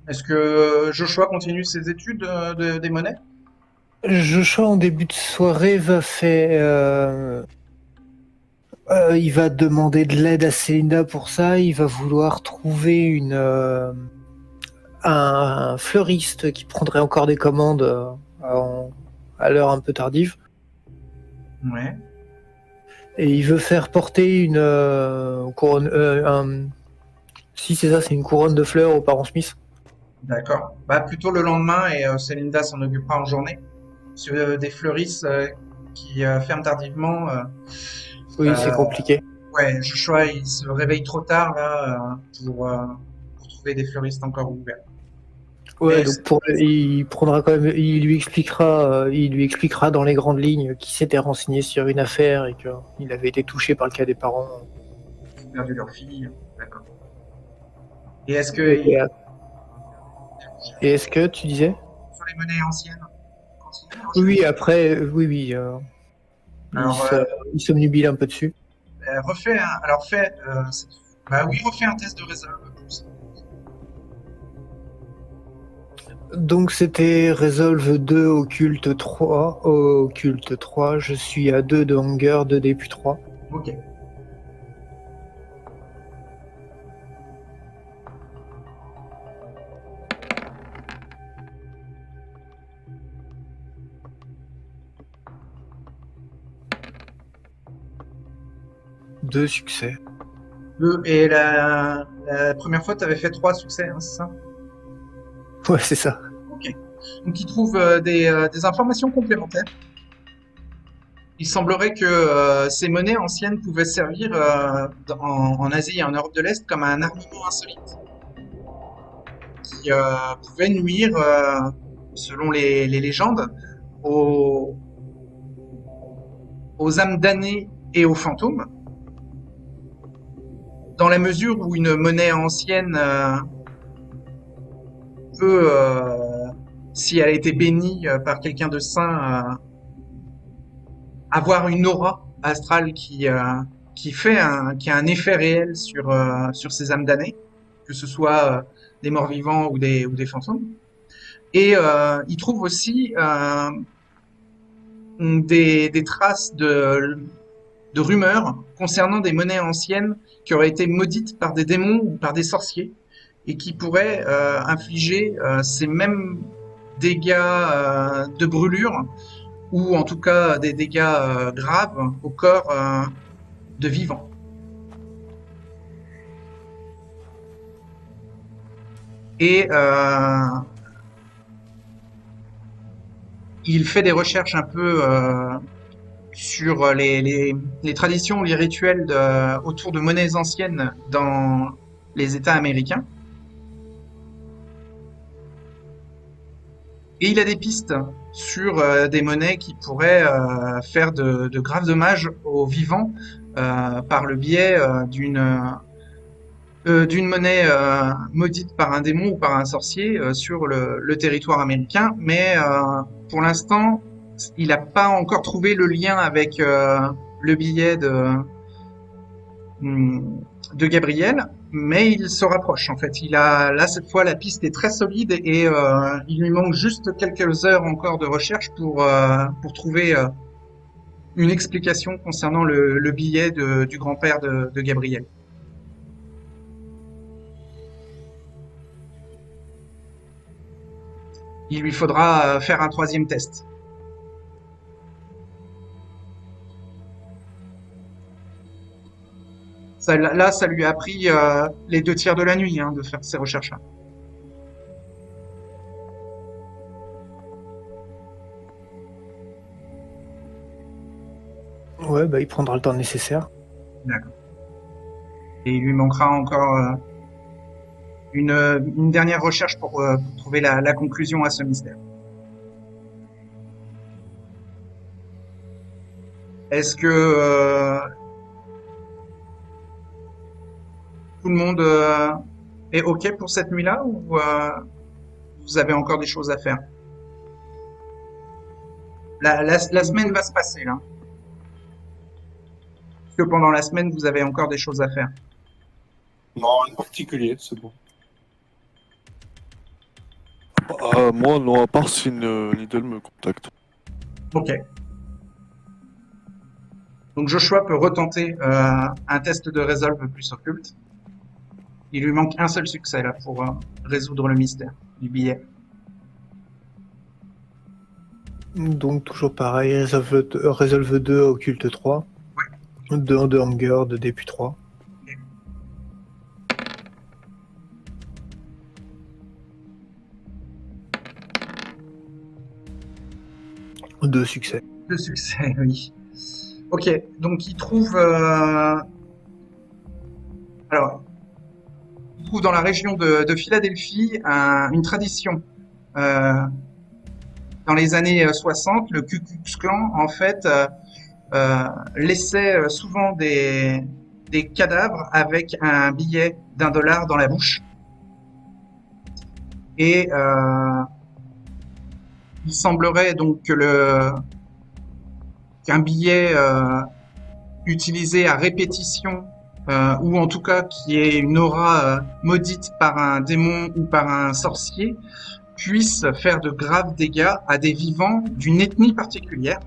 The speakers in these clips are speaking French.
Est-ce que Joshua continue ses études des monnaies? Joshua, en début de soirée, il va demander de l'aide à Célinda pour ça. Il va vouloir trouver un fleuriste qui prendrait encore des commandes à l'heure un peu tardive. Ouais, Et il veut faire porter une couronne. Si c'est ça, c'est une couronne de fleurs aux parents Smith. d'accord. Bah, plutôt le lendemain et Celinda s'en occupera en journée. Sur des fleuristes qui ferment tardivement. Oui, c'est Euh, compliqué. ouais, Joshua, il se réveille trop tard là pour trouver des fleuristes encore ouverts. Ouais, Mais donc il prendra quand même, il lui expliquera dans les grandes lignes qu'il s'était renseigné sur une affaire et qu'il avait été touché par le cas des parents. ils ont perdu leur fille. D'accord. Et est-ce que Et, et est-ce que tu disais? sur les monnaies anciennes, continue les Oui, recherches? oui, après, oui, il Alors, se, il somnubile un peu dessus. alors fais, bah oui, refais un test de réserve. Donc c'était Resolve 2, Occulte 3. Occulte 3, je suis à 2 de Hunger, 2D puis 3. Ok. 2 succès. Et la première fois, tu avais fait 3 succès, hein, c'est ça? Ouais, c'est ça. Ok. Donc, il trouve des informations complémentaires. Il semblerait que ces monnaies anciennes pouvaient servir en Asie et en Europe de l'Est comme un armement insolite qui pouvait nuire, selon les légendes, aux, aux âmes damnées et aux fantômes, dans la mesure où une monnaie ancienne peut, si elle a été bénie par quelqu'un de saint, avoir une aura astrale qui a un effet réel sur ces âmes damnées, que ce soit des morts vivants ou des fantômes. Et il trouve aussi des traces de rumeurs concernant des monnaies anciennes qui auraient été maudites par des démons ou par des sorciers et qui pourraient infliger ces mêmes dégâts de brûlure ou en tout cas des dégâts graves au corps de vivants. Et il fait des recherches un peu sur les traditions, les rituels autour de monnaies anciennes dans les États américains. Et il a des pistes sur des monnaies qui pourraient faire de graves dommages aux vivants par le biais d'une monnaie maudite par un démon ou par un sorcier sur le territoire américain. Mais pour l'instant, il n'a pas encore trouvé le lien avec le billet de Gabriel, mais il se rapproche en fait. Il a là cette fois la piste est très solide et il lui manque juste quelques heures encore de recherche pour trouver une explication concernant le billet du grand-père de Gabriel. Il lui faudra faire un troisième test. Ça, là, ça lui a pris les 2 tiers de la nuit hein, de faire ces recherches-là. Ouais, bah il prendra le temps nécessaire. D'accord. Et il lui manquera encore une dernière recherche pour trouver la conclusion à ce mystère. Est-ce que tout le monde est OK pour cette nuit-là ou vous avez encore des choses à faire? La semaine va se passer là. Est-ce que pendant la semaine, vous avez encore des choses à faire? Non, en particulier, c'est bon. Moi, non, à part si Needle me contacte. Ok. Donc Joshua peut retenter un test de Resolve plus occulte. Il lui manque un seul succès là pour résoudre le mystère du billet. Donc toujours pareil, Resolve 2, Occulte 3. 2 en 2 Hunger, 2 D puis 3. Deux succès. Deux succès, oui. Ok, donc il trouve... Alors, il trouve dans la région de Philadelphie une tradition. Dans les années 60, le Ku Klux Klan, en fait, laissait souvent des cadavres avec un billet d'$1 dans la bouche. Et il semblerait donc que qu'un billet utilisé à répétition, ou en tout cas qui ait une aura maudite par un démon ou par un sorcier, puisse faire de graves dégâts à des vivants d'une ethnie particulière,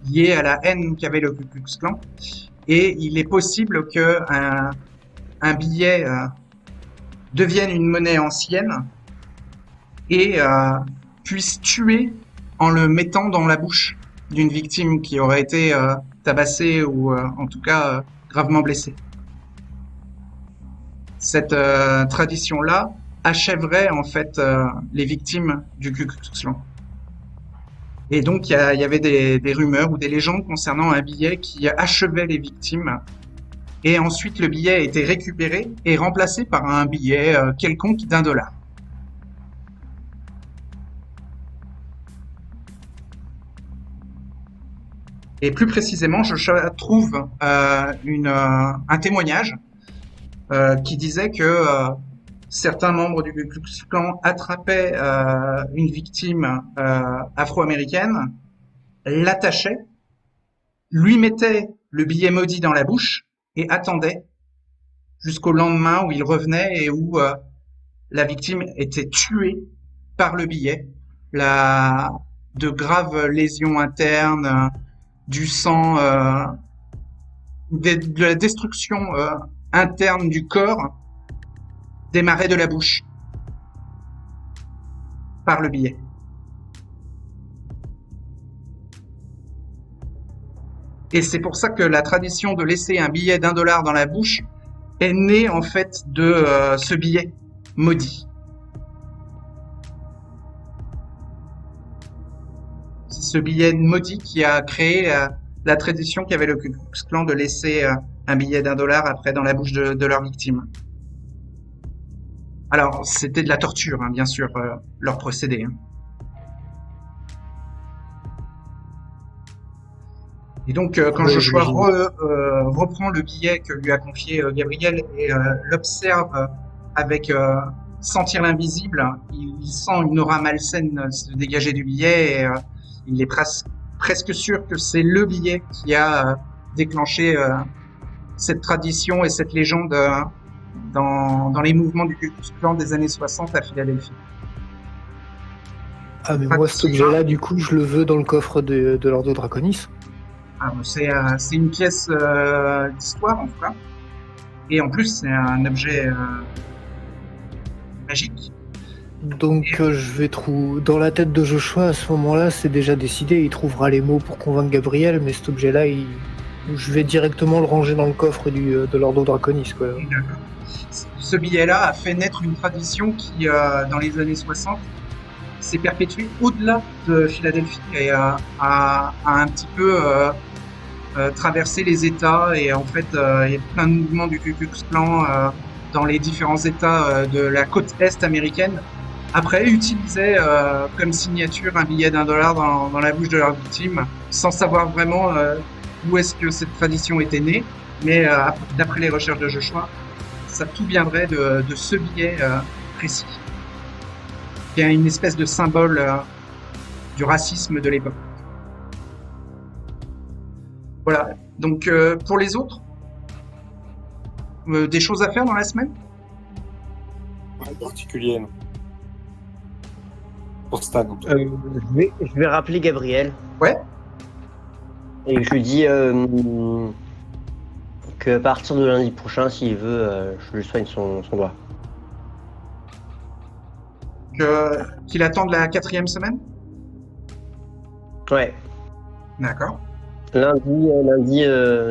liée à la haine qu'avait le Ku Klux Klan. Et il est possible que un billet devienne une monnaie ancienne et puisse tuer en le mettant dans la bouche d'une victime qui aurait été tabassée ou en tout cas gravement blessée. Cette tradition-là achèverait en fait les victimes du Ku Klux Klan. Et donc il y avait des rumeurs ou des légendes concernant un billet qui achevait les victimes. Et ensuite le billet a été récupéré et remplacé par un billet quelconque d'$1. Et plus précisément, je trouve un témoignage qui disait que certains membres du Ku Klux Klan attrapaient une victime afro-américaine, l'attachaient, lui mettaient le billet maudit dans la bouche et attendaient jusqu'au lendemain où il revenait et où la victime était tuée par le billet. De graves lésions internes, du sang, de la destruction interne du corps démarrait de la bouche par le billet. Et c'est pour ça que la tradition de laisser un billet d'$1 dans la bouche est née en fait de ce billet maudit. C'est ce billet maudit qui a créé la tradition qu'avait le Ku Klux Klan de laisser un billet d'$1 après dans la bouche de leur victime. Alors, c'était de la torture, hein, bien sûr, leur procédé. Hein. Et donc, quand Joshua reprend le billet que lui a confié Gabriel et l'observe avec sentir l'invisible, il sent une aura malsaine se dégager du billet et il est presque sûr que c'est le billet qui a déclenché cette tradition et cette légende dans les mouvements du Ku Klux Klan des années 60 à Philadelphie. Ah, mais moi, cet objet-là, du coup, je le veux dans le coffre de l'Ordo Draconis. Ah, c'est une pièce d'histoire, en tout cas. Et en plus, c'est un objet magique. Donc, je vais trouver... Dans la tête de Joshua, à ce moment-là, c'est déjà décidé. Il trouvera les mots pour convaincre Gabriel, mais cet objet-là, je vais directement le ranger dans le coffre de l'Ordo Draconis, quoi. D'accord. Ce billet-là a fait naître une tradition qui, dans les années 60, s'est perpétuée au-delà de Philadelphie et a un petit peu traversé les États. Et en fait, il y a plein de mouvements du Ku Klux Klan dans les différents États de la côte est américaine. Après, utilisaient comme signature un billet d'$1 dans la bouche de leur victime, sans savoir vraiment où est-ce que cette tradition était née. Mais d'après les recherches de Joshua, ça tout viendrait de ce billet précis, qui est une espèce de symbole du racisme de l'époque. Voilà. Donc, pour les autres, des choses à faire dans la semaine ? En particulier, non. Pour Stan, en tout cas. Je vais rappeler Gabriel. Ouais. Et je lui dis que à partir de lundi prochain, s'il veut, je lui soigne son doigt. Qu'il attende la 4e semaine? Ouais. D'accord. Lundi,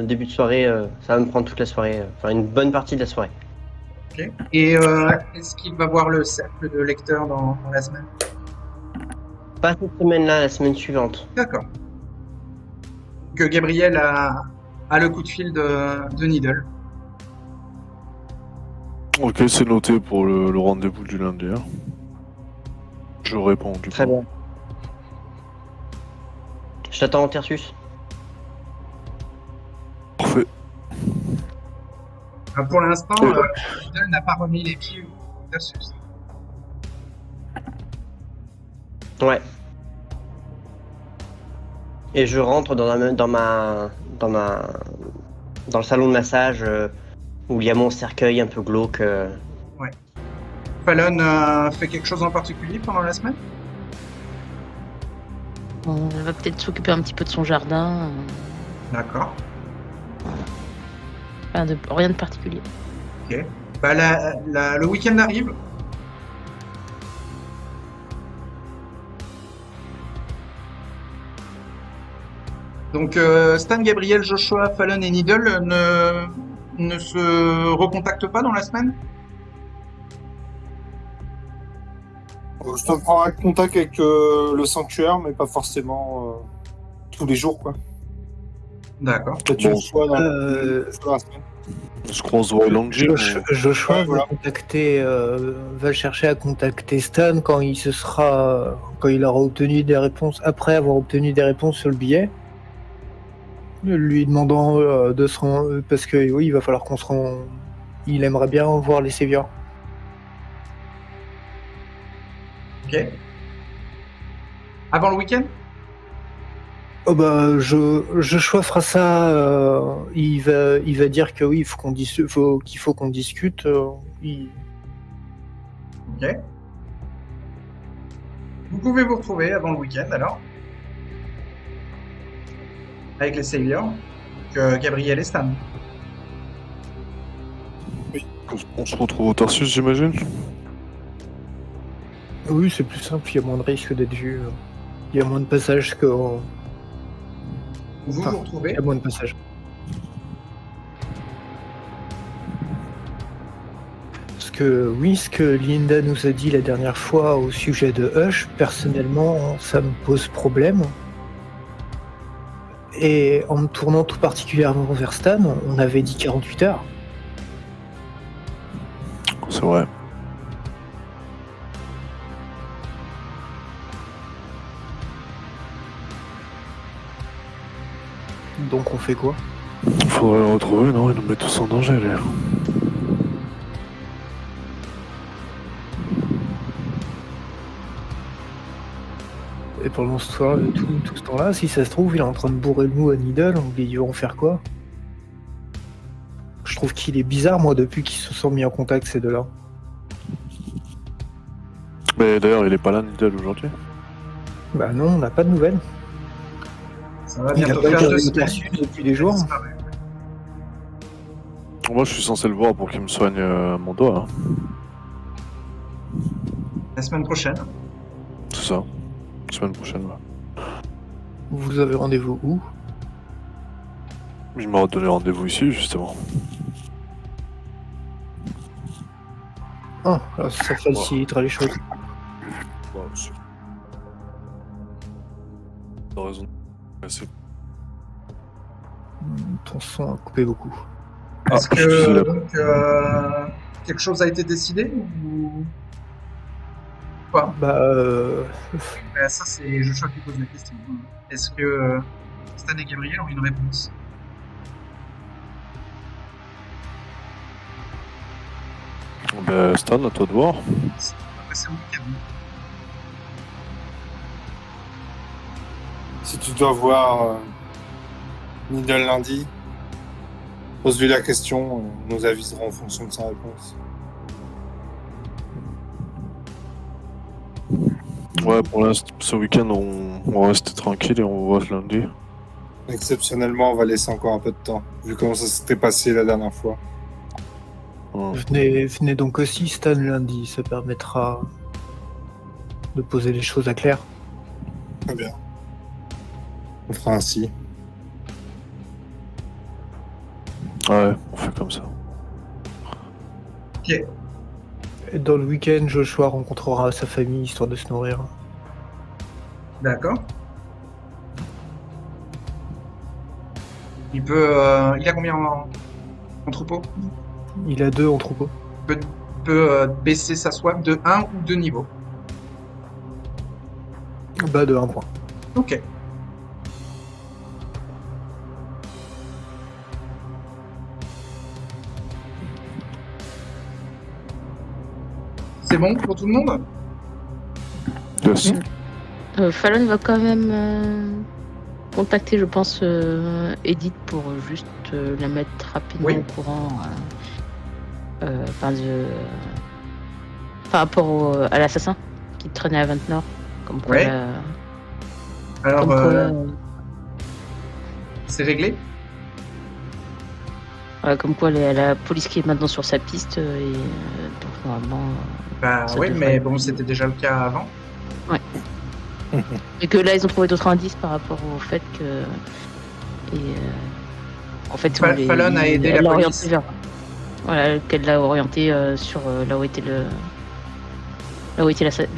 début de soirée, ça va me prendre toute la soirée, enfin une bonne partie de la soirée. Ok. Et est-ce qu'il va voir le cercle de lecteurs dans la semaine? Pas cette semaine-là, la semaine suivante. D'accord. Que Gabriel a le coup de fil de Needle. Ok, c'est noté pour le rendez-vous du lundi. Hein. Je réponds du Très coup. bien. Je t'attends en Tertius. Parfait. Pour l'instant, Ouais. Needle n'a pas remis les pieds au Versus. Ouais. Et je rentre dans le salon de massage où il y a mon cercueil un peu glauque. Fallon fait quelque chose en particulier pendant la semaine? On va peut-être s'occuper un petit peu de son jardin. D'accord. Rien de particulier. Ok. Bah, le week-end arrive. Donc Stan, Gabriel, Joshua, Fallon et Needle ne se recontactent pas dans la semaine? Je te prendrai contact avec le sanctuaire, mais pas forcément tous les jours, quoi. D'accord. Peut-être Bon, une fois dans Euh, la semaine. On se croise au Langin. Joshua Ouais, voilà. va chercher à contacter Stan quand il aura obtenu des réponses, après avoir obtenu des réponses sur le billet, lui demandant de se rendre, parce que oui, il va falloir qu'on se rende. Il aimerait bien voir les Séviors. Ok. Avant le week-end? Oh bah, Joshua fera ça. Il va dire que oui, qu'il faut qu'on discute. Ok. Vous pouvez vous retrouver avant le week-end alors? Avec les Saviors. Gabriel et Stan. On se retrouve au Tarsus, j'imagine. Oui, c'est plus simple. Il y a moins de risque d'être vu. Il y a moins de passages que. Vous Enfin, vous retrouvez. Il y a moins de passages. Parce que oui, ce que Linda nous a dit la dernière fois au sujet de Hush, personnellement, ça me pose problème. Et en me tournant tout particulièrement vers Stan, on avait dit 48 heures. C'est vrai. Donc on fait quoi? Faudrait le retrouver, non? Il nous met tous en danger, lui. Et pendant ce temps, tout ce temps-là, si ça se trouve, il est en train de bourrer le mou à Needle, ils vont faire quoi? Je trouve qu'il est bizarre, moi, depuis qu'ils se sont mis en contact, ces deux-là. Mais d'ailleurs, il est pas là, Needle, aujourd'hui. Bah non, on n'a pas de nouvelles. Ça va Il a bientôt pas faire été 2 reçu semaines. depuis des jours. Disparu. Moi, je suis censé le voir pour qu'il me soigne mon doigt. Hein. La semaine prochaine. C'est ça. Semaine prochaine, ouais. Vous avez rendez-vous où? Il m'a donné rendez-vous ici, justement. Ah, alors ça facilitera les choses. Ouais, aussi. T'as raison. C'est... Ton son a coupé beaucoup. Est-ce je suis que là. donc, quelque chose a été décidé ou pas? Bah, Ça, c'est Joshua qui pose la question. Est-ce que Stan et Gabriel ont une réponse? Ben, Stan, à toi de voir. C'est au week-end. Si tu dois voir Needle lundi, pose-lui la question, on nous avisera en fonction de sa réponse. Ouais, pour l'instant, ce week-end, on reste tranquille et on voit ce lundi. Exceptionnellement, on va laisser encore un peu de temps, vu comment ça s'était passé la dernière fois. Ouais. Venez donc aussi, Stan, lundi. Ça permettra de poser les choses à clair. Très bien. On fera ainsi. Ouais, on fait comme ça. Et dans le week-end, Joshua rencontrera sa famille, histoire de se nourrir. D'accord. Il a combien en troupeau? Il a 2 en troupeau. Il peut baisser sa soif de 1 ou 2 niveaux. Bas de 1 point. Ok. C'est bon pour tout le monde? Yes. Fallon va quand même contacter, je pense, Edith pour juste la mettre rapidement Oui. au courant par rapport à l'assassin qui traînait à Ventnor. Comme quoi, Ouais. Alors, comme quoi, c'est réglé? comme quoi la police qui est maintenant sur sa piste et donc normalement Bah ça oui, devrait mais aller. bon, c'était déjà le cas avant. Et que là ils ont trouvé d'autres indices par rapport au fait que en fait Fallon a aidé elle la l'a police. orienté vers voilà qu'elle l'a orienté sur là où était le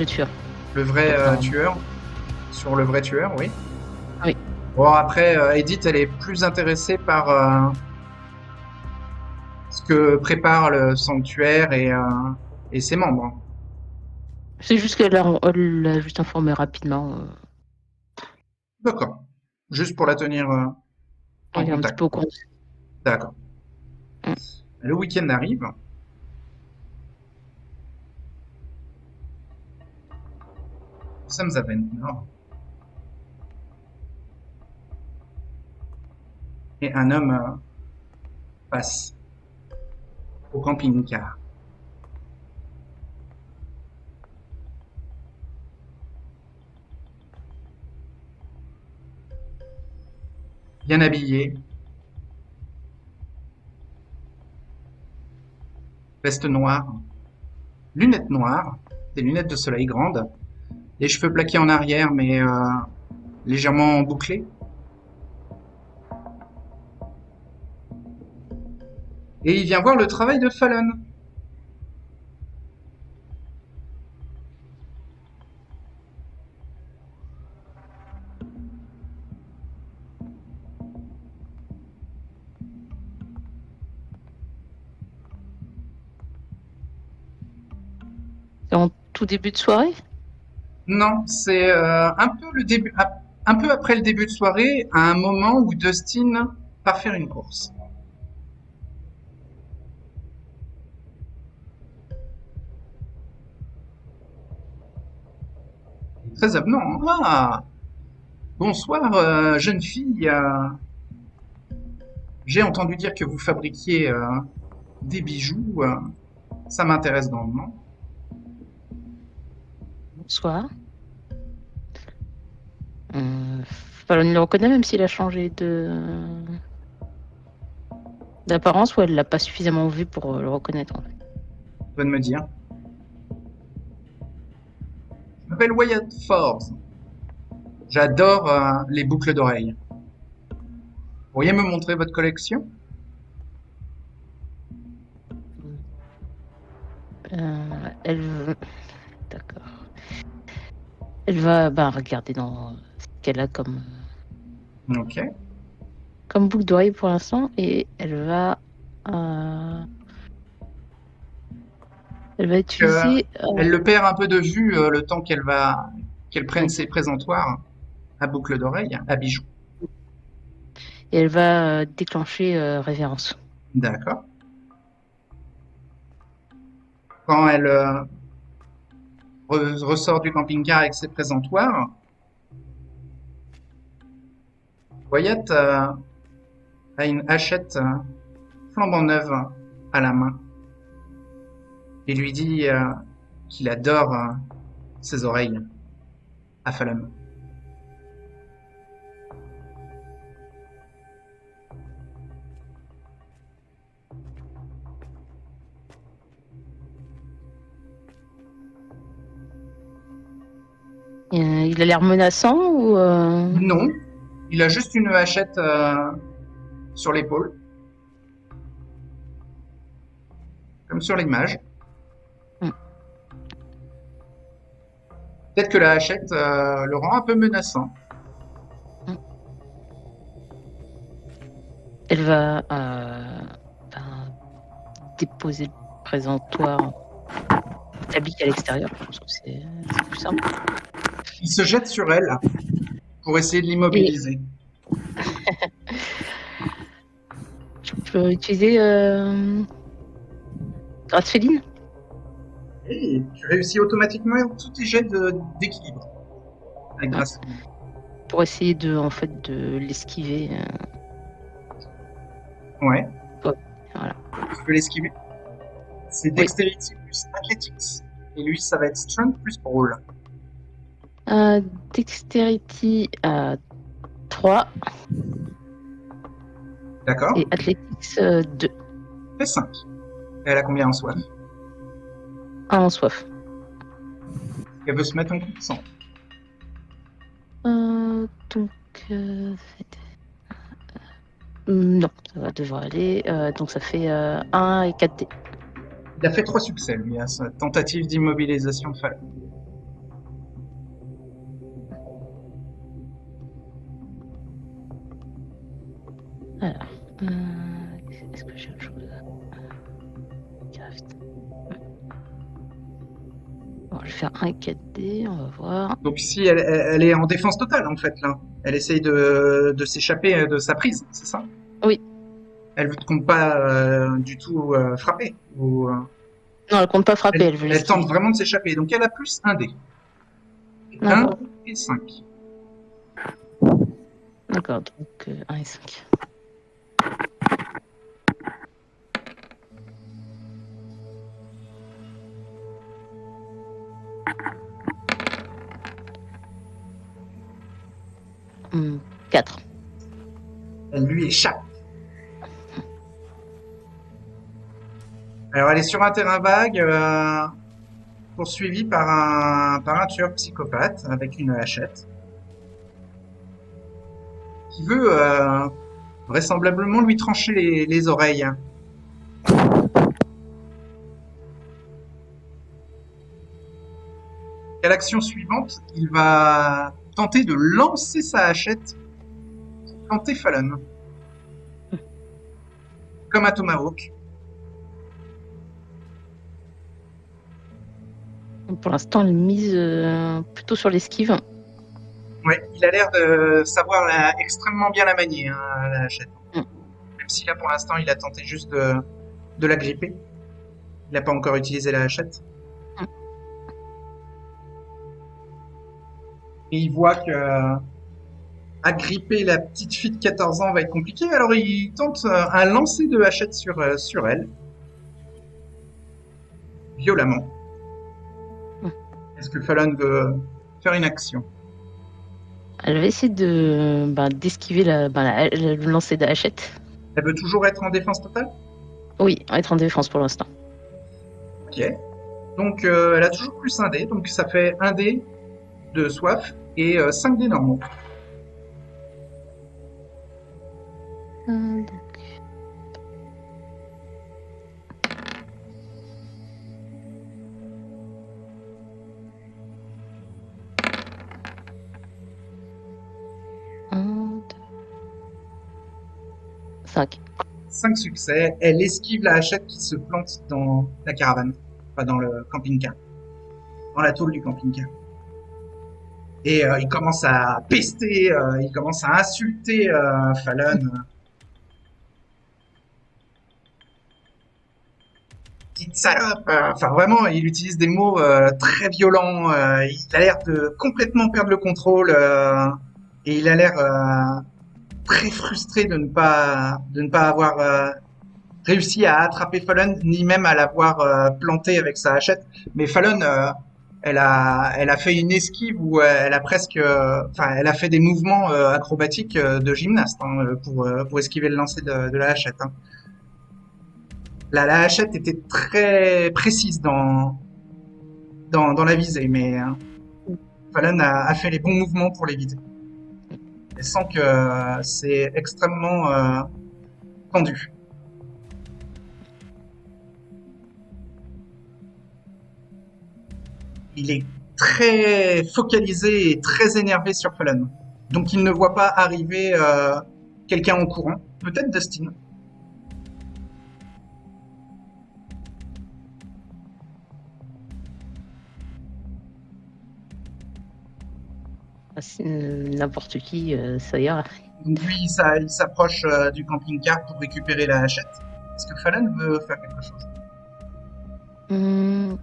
tueur. Le vrai Enfin, tueur. Sur le vrai tueur, oui. Oui. Bon, après, Edith, elle est plus intéressée par ce que prépare le sanctuaire et ses membres. C'est juste qu'elle l'a juste informé rapidement. D'accord. Juste pour la tenir en On est un petit contact. peu au courant. D'accord. Mm. Le week-end arrive. Nous sommes à Ventnor. Et un homme passe au camping-car. Bien habillé. Veste noire. Lunettes noires. Des lunettes de soleil grandes. Les cheveux plaqués en arrière, mais légèrement bouclés. Et il vient voir le travail de Fallon. C'est en tout début de soirée. Non, c'est un peu le début, un peu après le début de soirée, à un moment où Dustin part faire une course. Très avenant. Ah, bonsoir, jeune fille. J'ai entendu dire que vous fabriquiez des bijoux. Ça m'intéresse grandement. Bonsoir. Fallon le reconnaît même s'il a changé d'apparence ou elle l'a pas suffisamment vu pour le reconnaître en fait. Vous de me dire. Je m'appelle Wyatt Forbes. J'adore les boucles d'oreilles. Pourriez me montrer votre collection? D'accord. Elle va regarder dans ce qu'elle a Ok. comme boucle d'oreille pour l'instant et elle va utiliser Elle le perd un peu de vue le temps qu'elle prenne oui. ses présentoirs à boucles d'oreilles, à bijoux. Et elle va déclencher révérence. D'accord. Quand elle ressort du camping-car avec ses présentoirs, Wyatt a une hachette flambant neuve à la main et lui dit qu'il adore ses oreilles. à Fallon. Il a l'air menaçant ou Non, il a juste une hachette sur l'épaule, comme sur l'image. Hmm. Peut-être que la hachette le rend un peu menaçant. elle va déposer le présentoir établi à l'extérieur. Je pense que c'est plus simple. Il se jette sur elle pour essayer de l'immobiliser. Je peux utiliser grâce féline Et tu réussis automatiquement tous tes jets d'équilibre. Avec grâce. pour essayer de l'esquiver. Ouais. Voilà. Tu peux l'esquiver. C'est Dexterity plus Athletics. Et lui, ça va être Strength plus Brawl. Dexterity 3 D'accord. et Athletics 2. Fait 5. Et elle a combien en soif? 1 en soif. Elle veut se mettre en coup de sang. Donc, non, ça devrait aller. Donc, ça fait 1 et 4 dés. Il a fait 3 succès, lui, à sa tentative d'immobilisation de Fallon. Alors, est-ce que j'ai autre chose Craft. Bon, je vais faire 1 et 4 dés, on va voir. Donc ici, elle est en défense totale, en fait, là. Elle essaye de s'échapper de sa prise, c'est ça? Oui. Elle ne compte pas du tout frapper. Ou, Non, elle compte pas frapper, elle veut elle l'esquiver. tente vraiment de s'échapper. Donc elle a plus 1 dé. 1 D'accord. et 5. D'accord, donc 1 et 5. Hum, 4. Elle lui échappe. Alors elle est sur un terrain vague, poursuivie par un tueur psychopathe avec une hachette, qui veut vraisemblablement lui trancher les oreilles. À l'action suivante, il va tenter de lancer sa hachette pour planter Fallon. Comme un tomahawk. Pour l'instant, elle mise plutôt sur l'esquive. Ouais, il a l'air de savoir extrêmement bien la manier, hein, la hachette. Mm. Même si là, pour l'instant, il a tenté juste de la gripper. Il n'a pas encore utilisé la hachette. Mm. Et il voit que agripper la petite fille de 14 ans va être compliqué, alors il tente un lancer de hachette sur elle. Violemment. Mm. Est-ce que Fallon veut faire une action? Elle va essayer d'esquiver le lancer de hachette. Elle veut toujours être en défense totale? Oui, être en défense pour l'instant. Ok. Donc elle a toujours plus 1 dé, donc ça fait 1 dé de soif et 5 dés normaux. Donc... Un, deux, 5. 5 succès, elle esquive la hachette qui se plante dans la caravane, pas dans le camping-car, dans la tôle du camping-car. Et il commence à pester, il commence à insulter Fallon. Petite salope, enfin vraiment, il utilise des mots très violents. Il a l'air de complètement perdre le contrôle et il a l'air très frustré de ne pas avoir réussi à attraper Fallon, ni même à l'avoir planté avec sa hachette. Mais Fallon elle a fait une esquive où elle a presque, enfin, elle a fait des mouvements acrobatiques de gymnaste hein, pour esquiver le lancer de la hachette. Hein. La hachette était très précise dans la visée, mais Fallon a fait les bons mouvements pour l'éviter. Elle sent que c'est extrêmement tendu. Il est très focalisé et très énervé sur Fallon. Donc il ne voit pas arriver quelqu'un en courant. Peut-être Dustin. N'importe qui, ça ira. Donc lui, il s'approche du camping-car pour récupérer la hachette. Est-ce que Fallon veut faire quelque chose? Hum,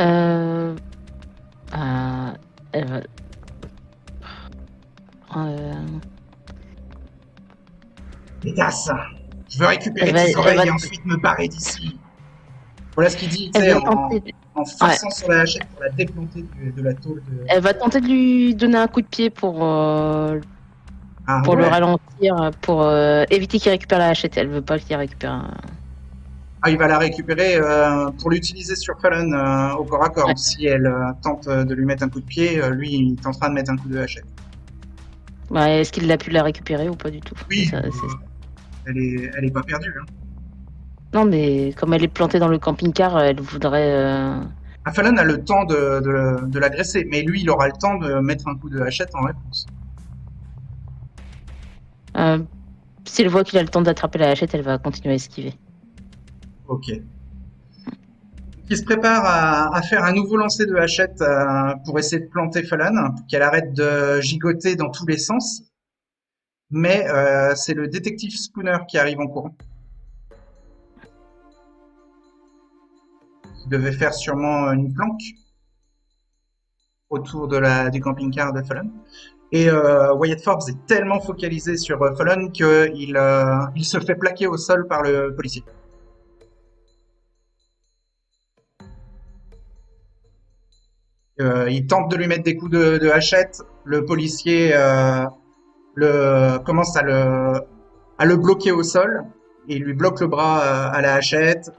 euh, elle va. Euh, Pétasse! Je veux récupérer elle va, tes elle oreilles va, et ensuite me barrer d'ici. Voilà ce qu'il dit, tu elle sais, va tenter. en forçant sur la hachette pour la déplanter de la tôle de... Elle va tenter de lui donner un coup de pied pour Ah le ouais. ralentir, pour éviter qu'il récupère la hachette. Elle veut pas qu'il récupère. Ah, il va la récupérer pour l'utiliser sur Fallon au corps à corps. Ouais. Si elle tente de lui mettre un coup de pied, lui, il tentera de mettre un coup de hachette. Bah, est-ce qu'il a pu la récupérer ou pas du tout? Oui, Ça, elle est pas perdue. Hein. Non, mais comme elle est plantée dans le camping-car, elle voudrait. Ah, Fallon a le temps de l'agresser, mais lui, il aura le temps de mettre un coup de hachette en réponse. Si elle voit qu'il a le temps d'attraper la hachette, elle va continuer à esquiver. Ok. Qui se prépare à faire un nouveau lancer de hachette pour essayer de planter Fallon, pour qu'elle arrête de gigoter dans tous les sens. Mais c'est le détective Spooner qui arrive en courant. Il devait faire sûrement une planque autour du camping-car de Fallon. Et Wyatt Forbes est tellement focalisé sur Fallon qu'il se fait plaquer au sol par le policier. Il tente de lui mettre des coups de hachette. Le policier commence à le bloquer au sol et il lui bloque le bras à la hachette.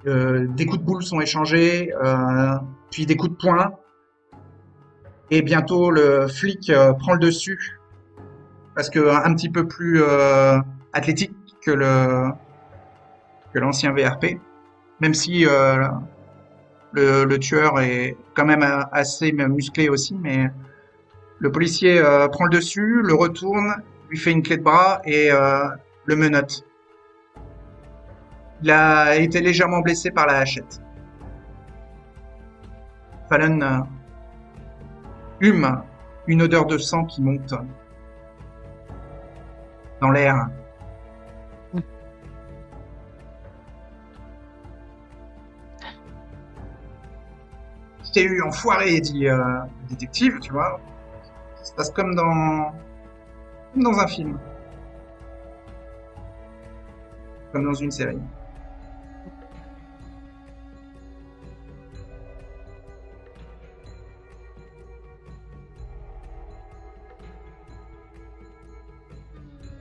Des coups de boule sont échangés, puis des coups de poing. Et bientôt, le flic prend le dessus parce que un petit peu plus athlétique que l'ancien VRP, même si le tueur est quand même assez musclé aussi, mais le policier prend le dessus, le retourne, lui fait une clé de bras et le menotte. Il a été légèrement blessé par la hachette. Fallon hume une odeur de sang qui monte dans l'air. Je t'ai eu, enfoiré, dit le détective, tu vois. Ça se passe comme dans un film. Comme dans une série.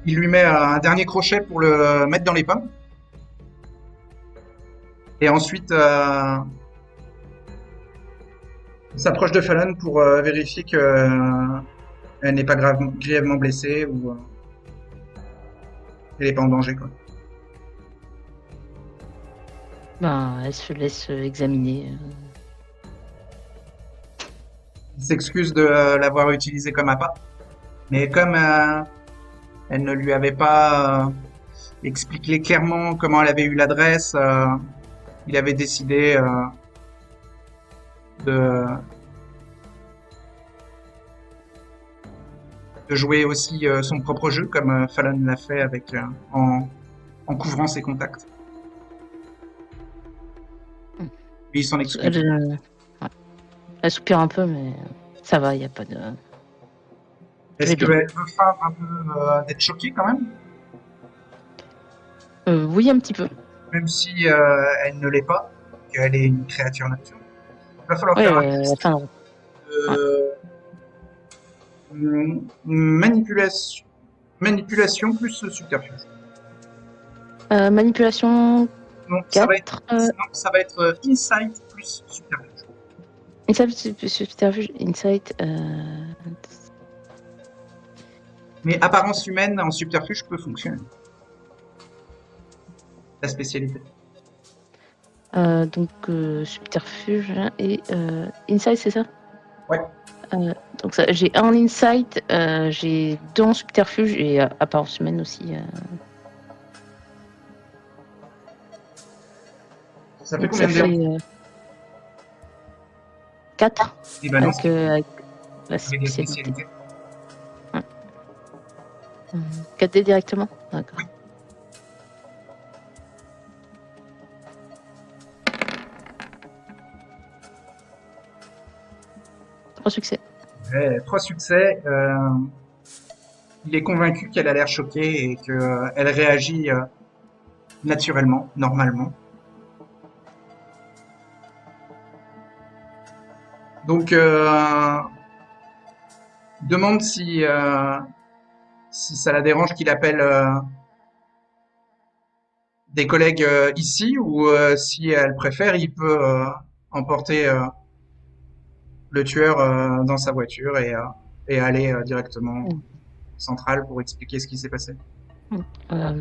Il lui met un dernier crochet pour le mettre dans les pommes. Et ensuite, il s'approche de Fallon pour vérifier qu'elle n'est pas grièvement blessée ou qu'elle n'est pas en danger, quoi. Ben, elle se laisse examiner. Il s'excuse de l'avoir utilisé comme appât. Mais comme elle ne lui avait pas expliqué clairement comment elle avait eu l'adresse, il avait décidé de jouer aussi son propre jeu, comme Fallon l'a fait avec en couvrant ses contacts. Et il s'en excuse. Elle soupire un peu, mais ça va, il n'y a pas de... Est-ce qu'elle veut feindre un peu d'être choquée quand même? Oui, un petit peu. Même si elle ne l'est pas, qu'elle est une créature nocturne. Il va falloir Ouais, faire un la test fin de manipulation plus subterfuge. manipulation Non, 4. ça va être insight plus subterfuge. Insight, subterfuge, insight. Mais apparence humaine en subterfuge peut fonctionner. La spécialité. Donc subterfuge et insight, c'est ça? Ouais. Donc ça, j'ai un insight, j'ai 2 en subterfuge et apparence humaine aussi. Ça fait Donc combien ça de dés? fait 4 Eh ben non, avec, avec la avec des spécialité. spécialités. 4 dés directement? D'accord. Oui. Trois succès. Ouais, 3 succès. Il est convaincu qu'elle a l'air choquée et qu'elle réagit naturellement, normalement. Donc, demande si ça la dérange qu'il appelle des collègues ici ou si elle préfère, il peut emporter le tueur dans sa voiture et aller directement centrale pour expliquer ce qui s'est passé. Est-ce que ça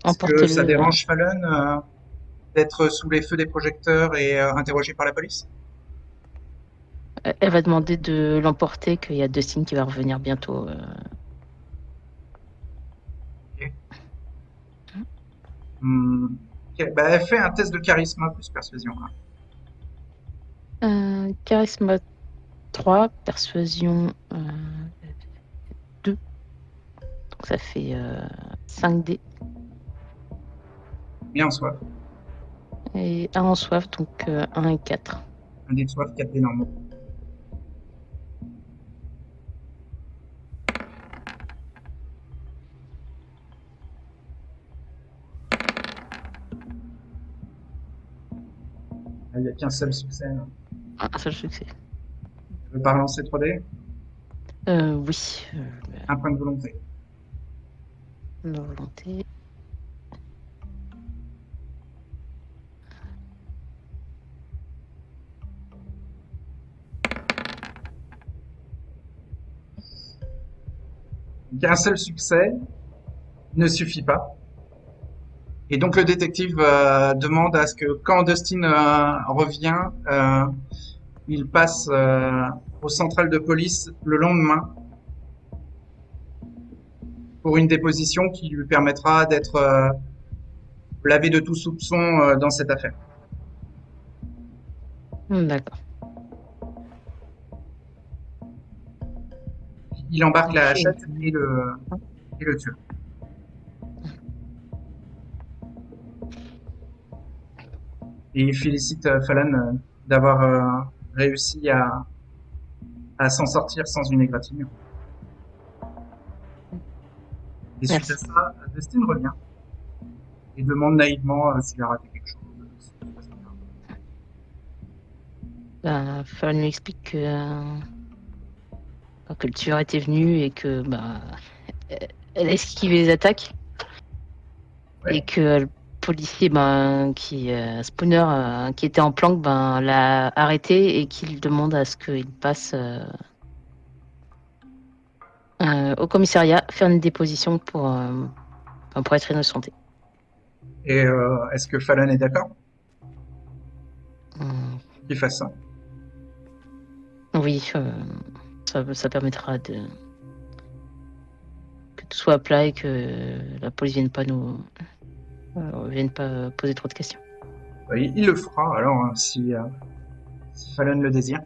Emportez-le. dérange Fallon d'être sous les feux des projecteurs et interrogé par la police? Elle va demander de l'emporter, qu'il y a Dustin qui va revenir bientôt. Ok, bah, elle fait un test de charisme plus persuasion. Charisme 3, persuasion 2. Donc ça fait 5 dés. Bien en soif. Et 1 en soif, donc 1 et 4. Un dé de soif, 4 dés normaux. Il n'y a qu'un seul succès. Un seul succès. Tu veux pas relancer 3 dés? Oui. Un point de volonté. La volonté. Qu'un seul succès ne suffit pas. Et donc le détective demande à ce que quand Dustin revient, il passe au central de police le lendemain pour une déposition qui lui permettra d'être lavé de tout soupçon dans cette affaire. D'accord. Il embarque la Ok. hachette et le tue. Et il félicite Fallon d'avoir réussi à s'en sortir sans une égratignure. Et suite Merci. à ça, Dustin revient et demande naïvement s'il a raté quelque chose. Fallon lui explique que le tueur était venu et que elle a esquivé les attaques. Ouais. Et que le policier Spooner qui était en planque l'a arrêté et qu'il demande à ce qu'il passe au commissariat faire une déposition pour être innocenté. Et est-ce que Fallon est d'accord Hum, qu'il fasse ça? Oui, ça permettra que tout soit à plat et que la police vienne pas poser trop de questions. Il le fera alors si Fallon le désire.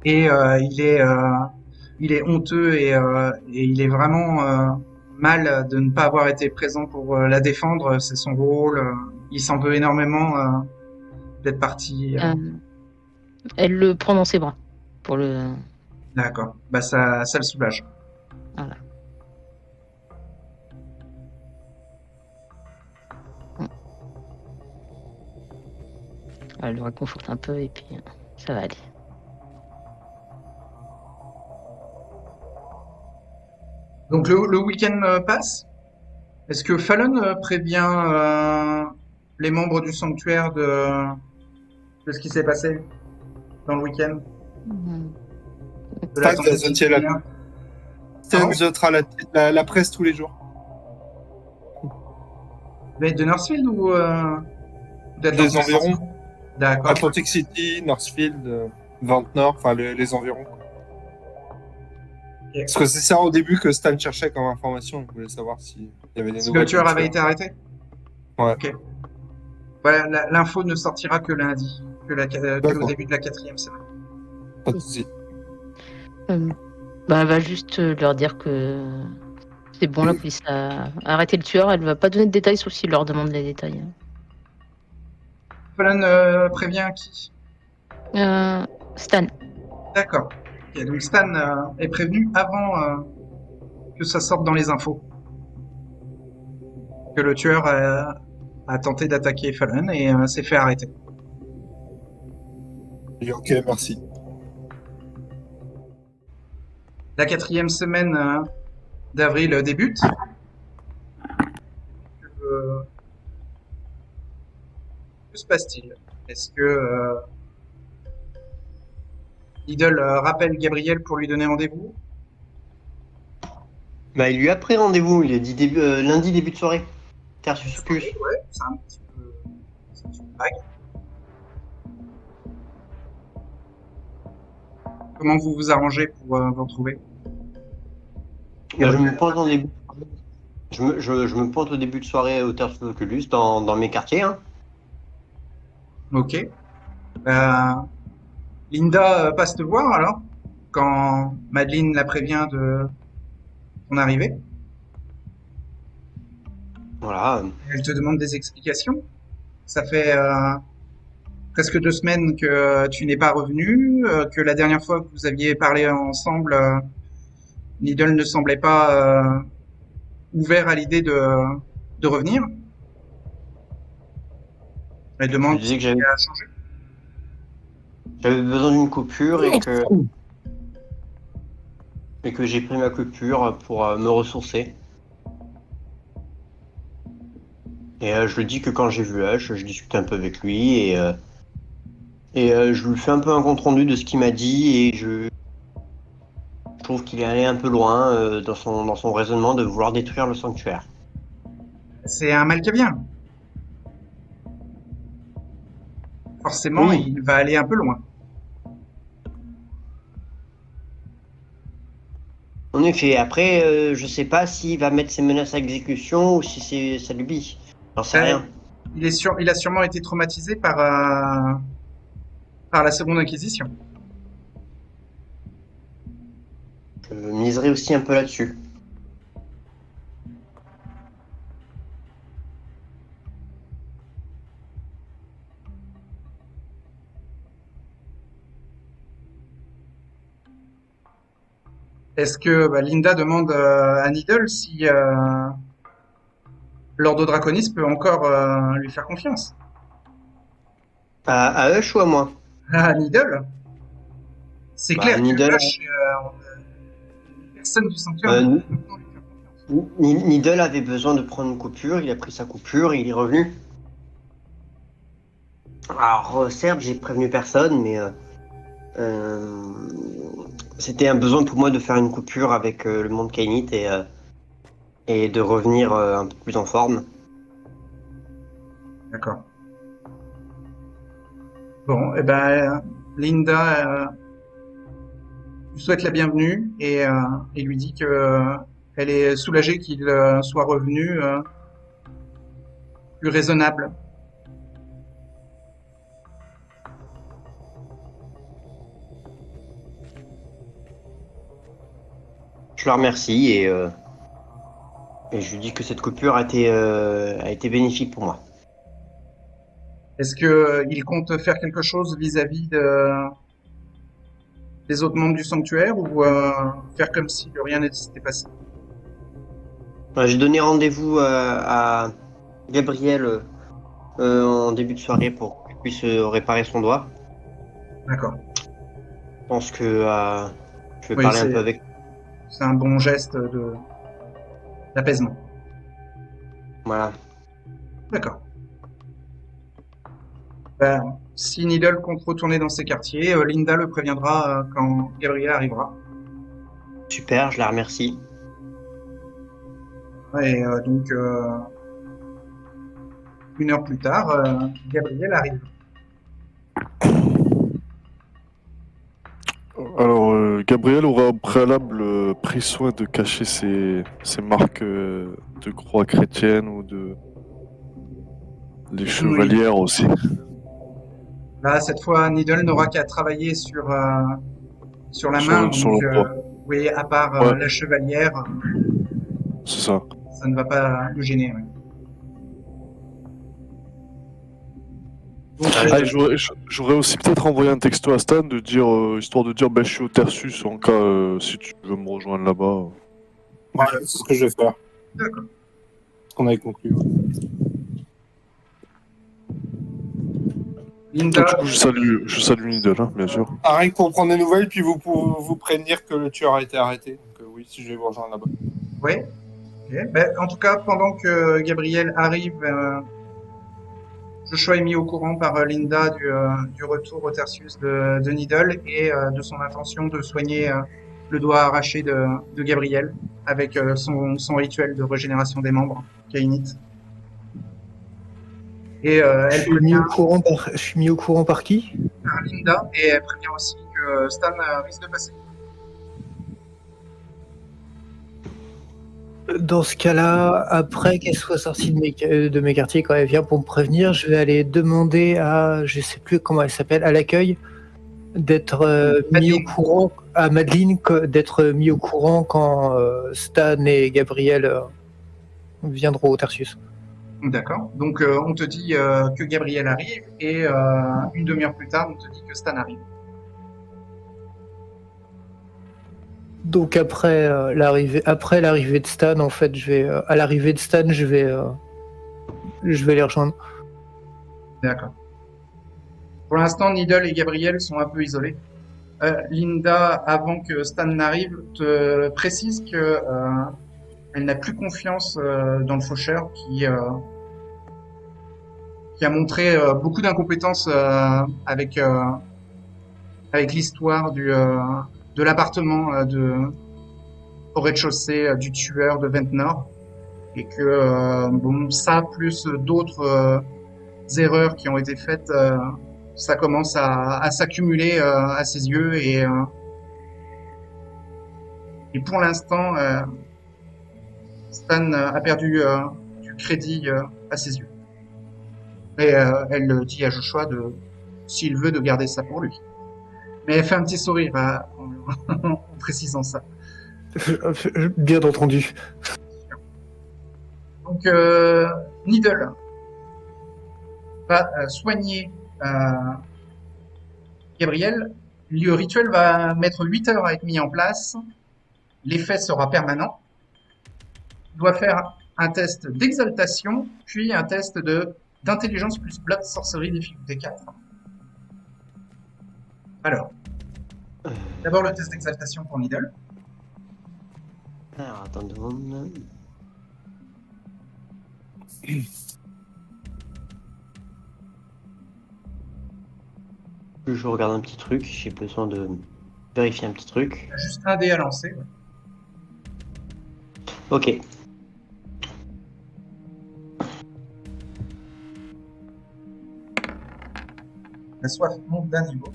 Et il est honteux et il est vraiment mal de ne pas avoir été présent pour la défendre. C'est son rôle. Il s'en veut énormément d'être parti. Elle le prend dans ses bras pour le. D'accord. Bah ça le soulage. Voilà. Elle le réconforte un peu et puis ça va aller. Donc le week-end passe. Est-ce que Fallon prévient les membres du sanctuaire de ce qui s'est passé dans le week-end? De la Stan va tentative la- de lien? Stan Pardon notera la presse tous les jours. Vous êtes de Northfield ou d'être Des environs. D'accord. Atlantic City, Northfield, Ventnor, enfin les environs. Ok. Parce que c'est ça au début que Stan cherchait comme information. Il voulait savoir s'il y avait des Si le nouvelles. tueur du avait été arrêté? Ouais. Ok. Voilà, l'info ne sortira que lundi, que au D'accord. début de la 4e semaine. Pas de souci. Elle va juste leur dire que c'est bon, la police a arrêté le tueur. Elle va pas donner de détails, sauf s'il leur demande les détails. Fallon prévient qui? Stan. D'accord. Ok, donc Stan est prévenu avant que ça sorte dans les infos. Que le tueur a tenté d'attaquer Fallon et s'est fait arrêter. Ok, merci. La 4e semaine d'avril débute. Que se passe-t-il? Est-ce que Lidl rappelle Gabriel pour lui donner rendez-vous? Bah, il lui a pris rendez-vous, il a dit lundi début de soirée. Tertius Plus. Ouais, c'est un petit peu... c'est une vague. Comment vous vous arrangez pour vous retrouver? Bah, je me pointe en début. Je me pointe au début de soirée au Tertius Oculus dans mes quartiers. Hein. Ok. Linda passe te voir alors quand Madeleine la prévient de ton arrivée. Voilà. Elle te demande des explications. Ça fait presque 2 semaines que tu n'es pas revenu, que la dernière fois que vous aviez parlé ensemble, Needle ne semblait pas ouvert à l'idée de revenir. Elle Je demande disais ce que qui a changé. j'avais besoin d'une coupure et que j'ai pris ma coupure pour me ressourcer. Et je lui dis que quand j'ai vu H, je discute un peu avec lui et je lui fais un peu un compte rendu de ce qu'il m'a dit et je trouve qu'il est allé un peu loin dans son raisonnement de vouloir détruire le sanctuaire. C'est un mal qui vient. Forcément, Oui. il va aller un peu loin. En effet, après, je sais pas s'il va mettre ses menaces à exécution ou si c'est sa lubie. J'en sais rien. Il a sûrement été traumatisé par la Seconde Inquisition. Je miserai aussi un peu là-dessus. Est-ce que Linda demande à Needle si l'Ordo Draconis peut encore lui faire confiance? À Hush ou à moi? Ah, Needle? C'est Bah, clair que Needle. Hush, personne du sanctuaire Euh, ne peut maintenant lui faire confiance. Needle avait besoin de prendre une coupure, il a pris sa coupure et il est revenu. Alors, certes, j'ai prévenu personne, mais c'était un besoin pour moi de faire une coupure avec le monde Kainite et de revenir un peu plus en forme. D'accord. Bon, et Linda lui souhaite la bienvenue et lui dit que elle est soulagée qu'il soit revenu plus raisonnable. Je le remercie et je lui dis que cette coupure a été bénéfique pour moi. Est-ce que il compte faire quelque chose vis-à-vis des autres membres du sanctuaire ou faire comme si rien ne s'était passé? J'ai donné rendez-vous à Gabriel en début de soirée pour qu'il puisse réparer son doigt. D'accord. Je pense que je vais Oui, parler un peu avec. c'est un bon geste d'apaisement. Voilà. D'accord. Ben, si Needle compte retourner dans ses quartiers, Linda le préviendra quand Gabriel arrivera. Super, je la remercie. Et donc, 1 heure plus tard, Gabriel arrive. Alors, Gabriel aura au préalable pris soin de cacher ses marques de croix chrétienne ou les chevalières aussi. Là, cette fois, Needle n'aura qu'à travailler sur la main. Sur Donc, le doigt. oui, à part Ouais. la chevalière, C'est ça. ça ne va pas le gêner. Ouais. Donc, Ah, et j'aurais aussi peut-être envoyé un texto à Stan de dire, histoire de dire, ben, je suis au Tersus en cas si tu veux me rejoindre là-bas. Ouais, c'est ce que je vais faire. d'accord. Ce qu'on avait conclu. Ouais. Linda, Donc, du coup, je salue Needle, hein, bien sûr. Ah, rien que pour prendre des nouvelles, puis vous prévenir que le tueur a été arrêté. Donc oui, si je vais vous rejoindre là-bas. oui. Ok. Ben, en tout cas, pendant que Gabriel arrive, Joshua est mis au courant par Linda du retour au Tertius de Needle et de son intention de soigner le doigt arraché de Gabriel avec son rituel de régénération des membres, Kainit. Et elle prévient Je suis mis au courant par qui? Linda et elle prévient aussi que Stan risque de passer. Dans ce cas-là, après qu'elle soit sortie de mes quartiers, quand elle vient pour me prévenir, je vais aller demander à, je sais plus comment elle s'appelle, à l'accueil, d'être mis au Madeleine. courant, à Madeleine, d'être mis au courant quand Stan et Gabriel viendront au Tertius. D'accord. Donc on te dit que Gabriel arrive et 1/2 heure plus tard, on te dit que Stan arrive. Donc après l'arrivée de Stan, en fait, à l'arrivée de Stan, je vais les rejoindre. D'accord. Pour l'instant, Needle et Gabriel sont un peu isolés. Linda, avant que Stan n'arrive, te précise que elle n'a plus confiance dans le faucheur qui a montré beaucoup d'incompétence avec l'histoire de l'appartement au rez-de-chaussée du tueur de Ventnor et que bon, ça plus d'autres erreurs qui ont été faites, ça commence à s'accumuler à ses yeux et pour l'instant, Stan a perdu du crédit à ses yeux. Et elle dit à Joshua s'il veut de garder ça pour lui. Mais elle fait un petit sourire en précisant ça. Bien entendu. Donc Needle va soigner Gabriel. Le rituel va mettre 8 heures à être mis en place. L'effet sera permanent. Il doit faire un test d'exaltation, puis un test d'intelligence plus blood sorcery difficulté 4. Alors, d'abord le test d'exaltation pour Needle. Alors, attends une seconde. Je regarde un petit truc, j'ai besoin de vérifier un petit truc. Il y a juste un dé à lancer. Ouais. Ok. La soif monte d'un niveau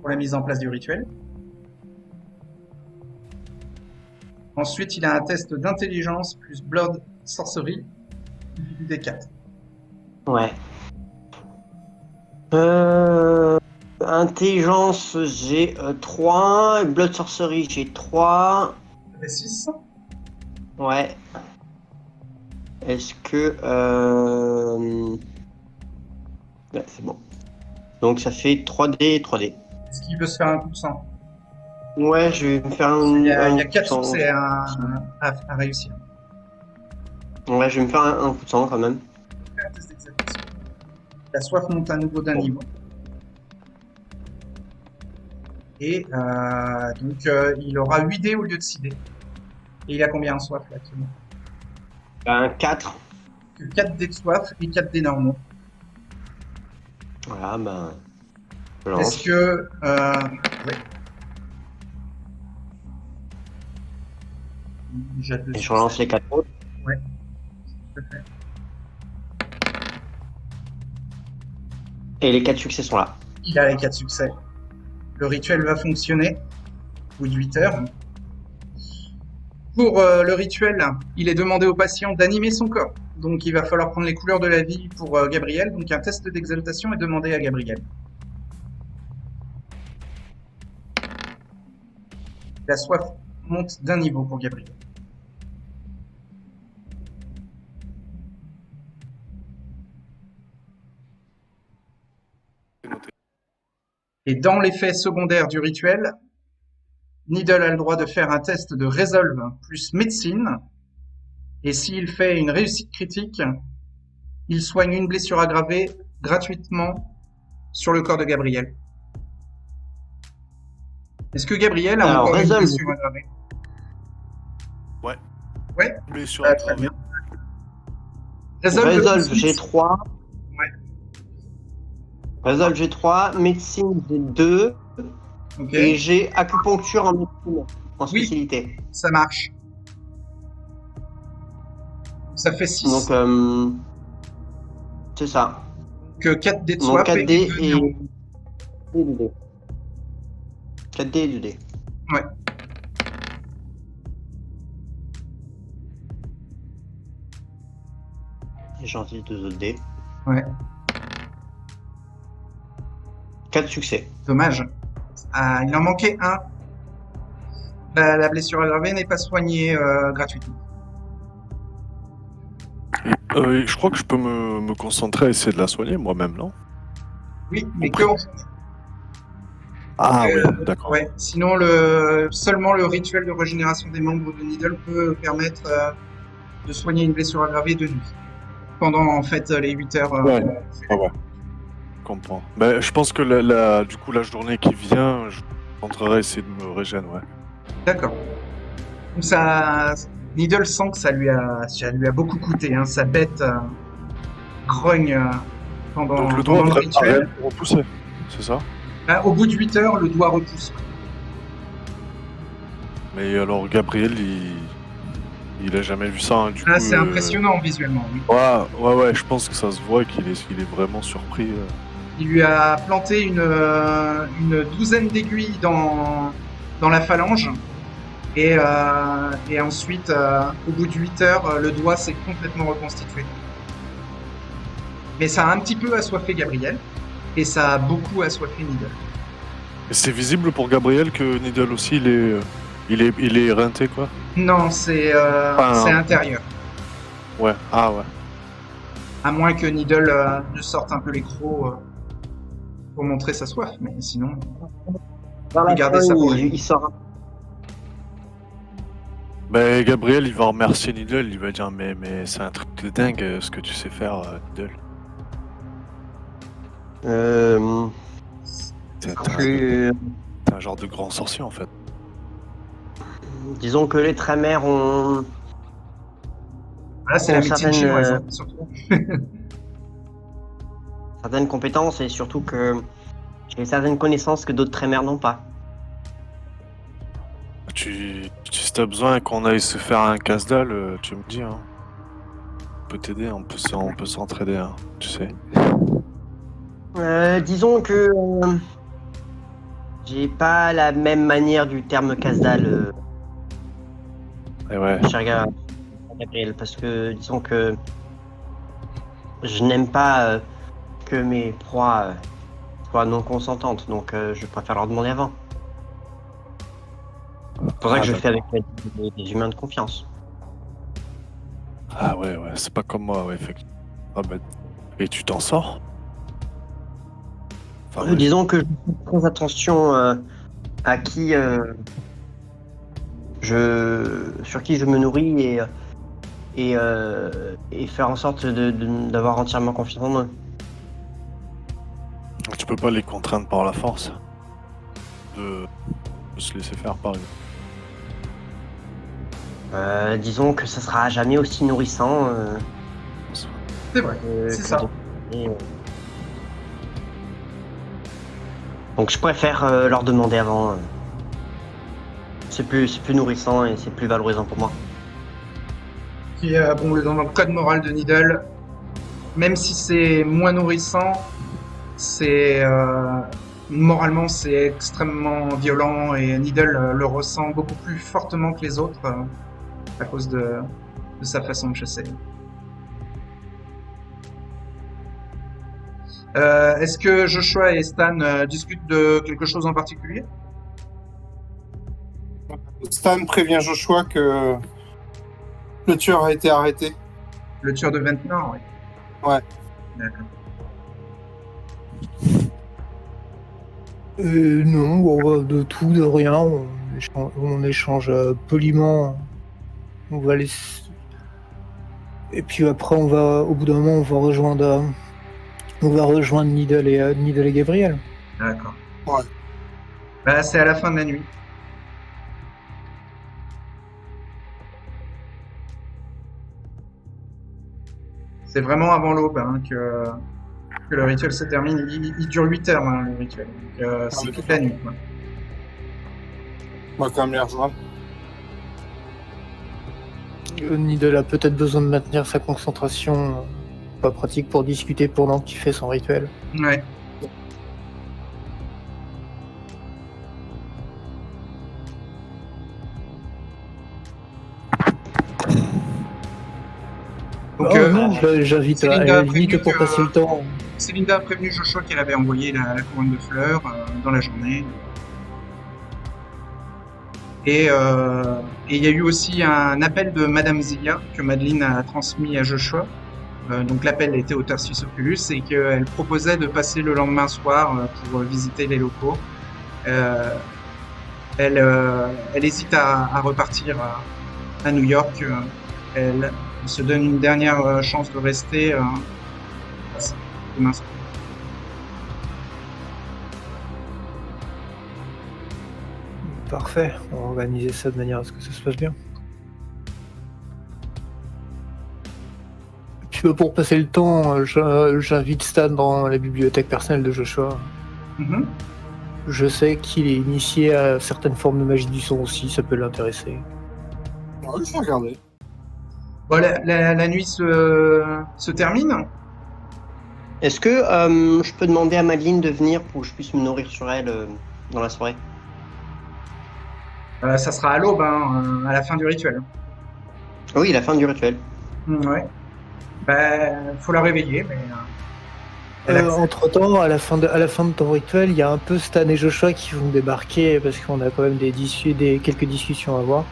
pour la mise en place du rituel. Ensuite, il a un test d'intelligence plus blood sorcery, difficulté 4. Ouais. Intelligence, j'ai 3. Blood Sorcery, j'ai 3. Ça fait 6. Ouais. Est-ce que... Ouais, c'est bon. Donc ça fait 3D et 3D. Est-ce qu'il peut se faire un coup de sang? Ouais, je vais me faire Il y a un 4 coup de sang. succès à réussir. Ouais, je vais me faire un coup de sang quand même. Fais un test d'exaltation. La soif monte à nouveau d'un Bon. niveau. Et donc, il aura 8 dés au lieu de 6 dés. Et il a combien en soif là actuellement? Un 4. 4 dés de soif et 4 dés normaux. Voilà, ben. Je Est-ce lance. que. Ouais. Déjà deux Et je succès. relance les 4 autres. Tout à fait. Et les 4 succès sont là. Il a les 4 succès. Le rituel va fonctionner au bout de 8 heures. Pour le rituel, il est demandé au patient d'animer son corps. Donc il va falloir prendre les couleurs de la vie pour Gabriel. Donc un test d'exaltation est demandé à Gabriel. La soif monte d'un niveau pour Gabriel. C'est noté. Et dans l'effet secondaire du rituel, Needle a le droit de faire un test de Resolve plus médecine. Et s'il fait une réussite critique, il soigne une blessure aggravée gratuitement sur le corps de Gabriel. Est-ce que Gabriel a Alors, encore une Resolve. blessure aggravée? Ouais. Ouais. Blessure Ah, très aggravée. bien. Resolve, Resolve, j'ai 3. Ouais. Resolve, j'ai 3. Médecine, j'ai 2. Ok, Et j'ai acupuncture en médecine, en Oui. spécialité. ça marche. Ça fait 6. Donc, c'est ça. Donc 4 dés de Donc soif 4 et dés 2 et néons. 2 dés. 4 dés et 2 dés. Ouais. Et j'en ai 2 autres dés. Ouais. 4 succès. Dommage. Ah, il en manquait un. La blessure aggravée n'est pas soignée gratuitement. Je crois que je peux me concentrer à essayer de la soigner moi-même, non? Oui, mais Compris. que en Ah Euh, oui, d'accord. Ouais. Sinon, seulement le rituel de régénération des membres de Needle peut permettre de soigner une blessure aggravée de nuit. Pendant en fait les 8 heures. Ouais. Ah ouais. Je comprends. Ben, je pense que du coup, la journée qui vient, je rentrerai essayer de me régénérer, ouais. D'accord. Donc ça, Needle sent que ça lui a beaucoup coûté. Hein. Sa bête grogne pendant Donc le doigt pendant le a rituel. repoussé, c'est ça? Bah, au bout de 8 heures, le doigt repousse. Mais alors Gabriel, il a jamais vu ça, hein, du coup. Ah, c'est impressionnant visuellement. Oui. Ouais, je pense que ça se voit qu'il est vraiment surpris. Il lui a planté une douzaine d'aiguilles dans la phalange. Et ensuite, au bout de 8 heures, le doigt s'est complètement reconstitué. Mais ça a un petit peu assoiffé Gabriel. Et ça a beaucoup assoiffé Needle. Et c'est visible pour Gabriel que Needle aussi, il est éreinté, quoi. Non, c'est intérieur. Ouais, ah ouais. À moins que Needle ne sorte un peu les crocs pour montrer sa soif. Mais sinon, Regardez ça pour lui. il sort. Ben Gabriel, il va remercier Needle, il va dire mais c'est un truc de dingue ce que tu sais faire, Needle. T'es un genre de grand sorcier en fait. Disons que les Trémères ont là, c'est la médecine certaines, chinoise, hein, surtout. certaines compétences et surtout que j'ai certaines connaissances que d'autres Trémères n'ont pas. Si t'as besoin qu'on aille se faire un casse-dalle, tu me dis, hein. On peut t'aider, on peut s'entraider, hein, tu sais. Disons que j'ai pas la même manière du terme casse-dalle, Et ouais. cher Gabriel, parce que disons que je n'aime pas que mes proies soient non consentantes, donc je préfère leur demander avant. C'est pour ça que je le fais avec des humains de confiance. Ah ouais, c'est pas comme moi, ouais, effectivement. Ah bah, et tu t'en sors? Enfin, ouais. Disons que je fais très attention à qui sur qui je me nourris et faire en sorte d'avoir entièrement confiance en eux. peut pas les contraindre par la force de se laisser faire par exemple. Disons que ça sera jamais aussi nourrissant. C'est vrai, c'est que ça. Donc je préfère leur demander avant. C'est plus nourrissant et c'est plus valorisant pour moi. Puis, bon, dans le code moral de Needle, même si c'est moins nourrissant, c'est moralement c'est extrêmement violent et Needle le ressent beaucoup plus fortement que les autres à cause de sa façon de chasser. Est-ce que Joshua et Stan discutent de quelque chose en particulier? Stan prévient Joshua que le tueur a été arrêté. Le tueur de Ventnor, oui. Ouais. D'accord. Non, bon, de tout, de rien. On échange poliment. On va laisser. Et puis après, au bout d'un moment, on va rejoindre Needle et Gabriel. D'accord. Ouais. Bah, c'est à la fin de la nuit. C'est vraiment avant l'aube hein, que le rituel se termine. Il dure 8 heures, hein, le rituel. Donc, c'est toute la nuit. Quoi. On va quand même les rejoindre. Needle a peut-être besoin de maintenir sa concentration. Pas pratique pour discuter pendant qu'il fait son rituel. Ouais. Donc, non, j'invite à la limite pour passer le temps. Célinda a prévenu Joshua qu'elle avait envoyé la couronne de fleurs dans la journée. Et il y a eu aussi un appel de Madame Zilia que Madeleine a transmis à Joshua. Donc l'appel était au Tertius Oculus et qu'elle proposait de passer le lendemain soir pour visiter les locaux. Elle hésite à repartir à New York. Elle se donne une dernière chance de rester demain soir. Parfait, on va organiser ça de manière à ce que ça se passe bien. Puis pour passer le temps, j'invite Stan dans la bibliothèque personnelle de Joshua. Mhm. Je sais qu'il est initié à certaines formes de magie du son aussi, ça peut l'intéresser. Ouais, je vais regarder. Bon, la nuit se termine. Est-ce que je peux demander à Madeleine de venir pour que je puisse me nourrir sur elle dans la soirée? Ça sera à l'aube, hein, à la fin du rituel. Oui, la fin du rituel. Ouais. Faut la réveiller, mais. Elle accepte. Entre-temps, à la fin de ton rituel, il y a un peu Stan et Joshua qui vont débarquer parce qu'on a quand même quelques discussions à avoir.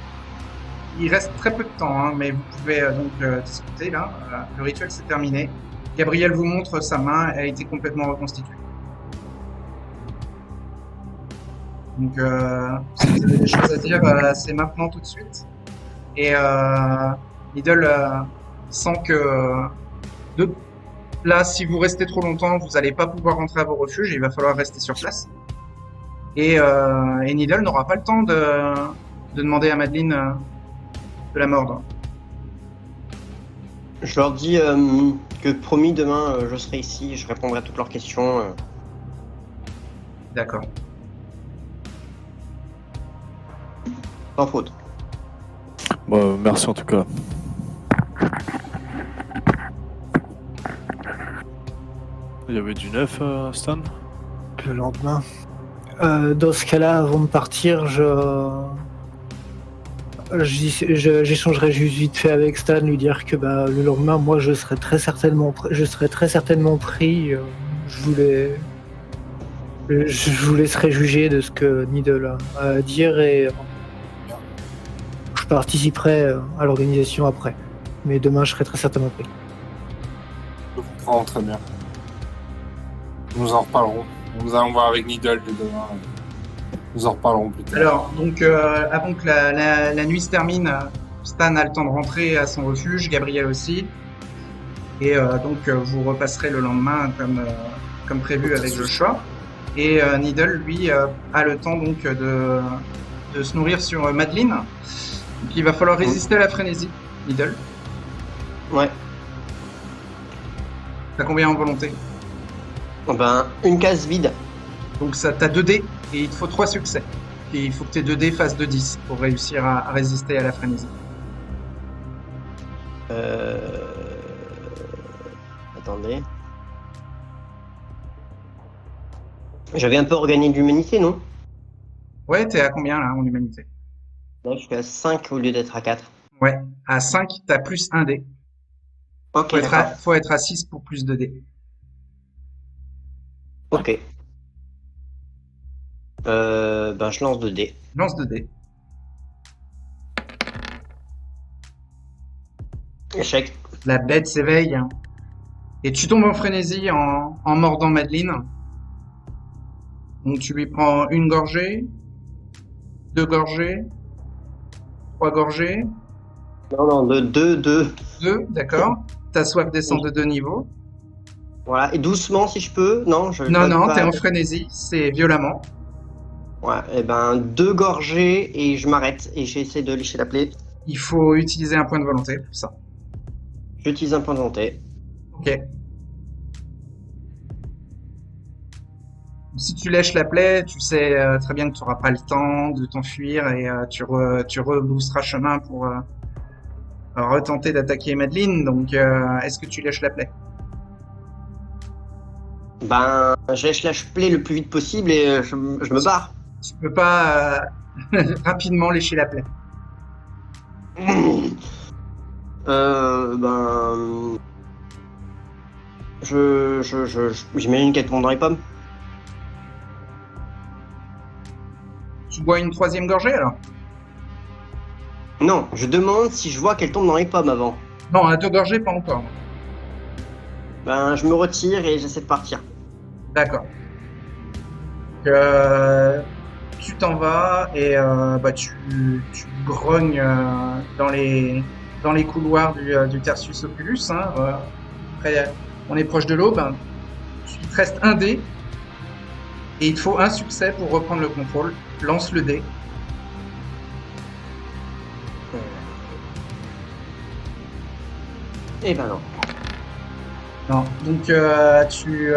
Il reste très peu de temps, hein, mais vous pouvez donc discuter là. Le rituel s'est terminé. Gabriel vous montre sa main, elle a été complètement reconstituée. Donc, si vous avez des choses à dire, c'est maintenant tout de suite. Et Needle sent que là, si vous restez trop longtemps, vous n'allez pas pouvoir rentrer à vos refuges et il va falloir rester sur place. Et Needle n'aura pas le temps de demander à Madeleine de la mordre. Je leur dis que promis, demain, je serai ici, je répondrai à toutes leurs questions. D'accord. Sans faute. Bah, merci en tout cas. Il y avait du neuf, Stan? Le lendemain. Dans ce cas-là, avant de partir, j'échangerai juste vite fait avec Stan, lui dire que le lendemain, moi, je serai très certainement pris. Je vous laisserai juger de ce que Needle a à dire et je participerai à l'organisation après. Mais demain, je serai très certainement pris. Je comprends très bien. Nous en reparlerons. Nous allons voir avec Needle de demain. Nous en reparlerons plus tard. Alors, donc, avant que la nuit se termine, Stan a le temps de rentrer à son refuge, Gabriel aussi. Et donc, vous repasserez le lendemain comme prévu avec Joshua. Et Needle, lui, a le temps donc de se nourrir sur Madeleine. Donc il va falloir résister à la frénésie, Needle. Ouais. T'as combien en volonté? Ben, une case vide. Donc ça, t'as 2 dés et il te faut 3 succès. Et il faut que tes 2 dés fassent de 10 pour réussir à résister à la frénésie. Attendez. J'avais un peu regagné de l'humanité, non? Ouais, t'es à combien là en humanité? Là, je suis à 5 au lieu d'être à 4. Ouais, à 5, t'as plus 1 dé. Ok, d'accord. Faut être à 6 pour plus de dés. Ok. Ben, je lance 2 dés. Lance 2 dés. Échec. La bête s'éveille. Et tu tombes en frénésie en mordant Madeleine. Donc tu lui prends une gorgée, 2 gorgées, 3 gorgées, Non, 2. 2, d'accord. Ta soif descend de 2 niveaux. Voilà. Et doucement, si je peux. Non, je. Non, pas- t'es en frénésie, c'est violemment. Ouais, et ben, 2 gorgées et je m'arrête et j'essaie de lécher la plaie. Il faut utiliser un point de volonté pour ça. J'utilise un point de volonté. Ok. Si tu lèches la plaie, tu sais très bien que tu n'auras pas le temps de t'enfuir et tu rebrousseras chemin pour retenter d'attaquer Madeleine. Donc, est-ce que tu lèches la plaie? Ben, je lèche la plaie le plus vite possible et je me barre. Tu peux pas rapidement lécher la plaie. Ben. J'imagine qu'elle tombe dans les pommes. Tu bois une 3e gorgée alors? Non, je demande si je vois qu'elle tombe dans les pommes avant. Non, à 2 gorgées, pas encore. Ben, je me retire et j'essaie de partir. D'accord. Tu t'en vas et tu grognes dans les couloirs du Tertius Oculus. Hein, après, on est proche de l'aube. Hein. Il te reste un dé et il te faut un succès pour reprendre le contrôle. Lance le dé. Eh ben non. Non. Donc tu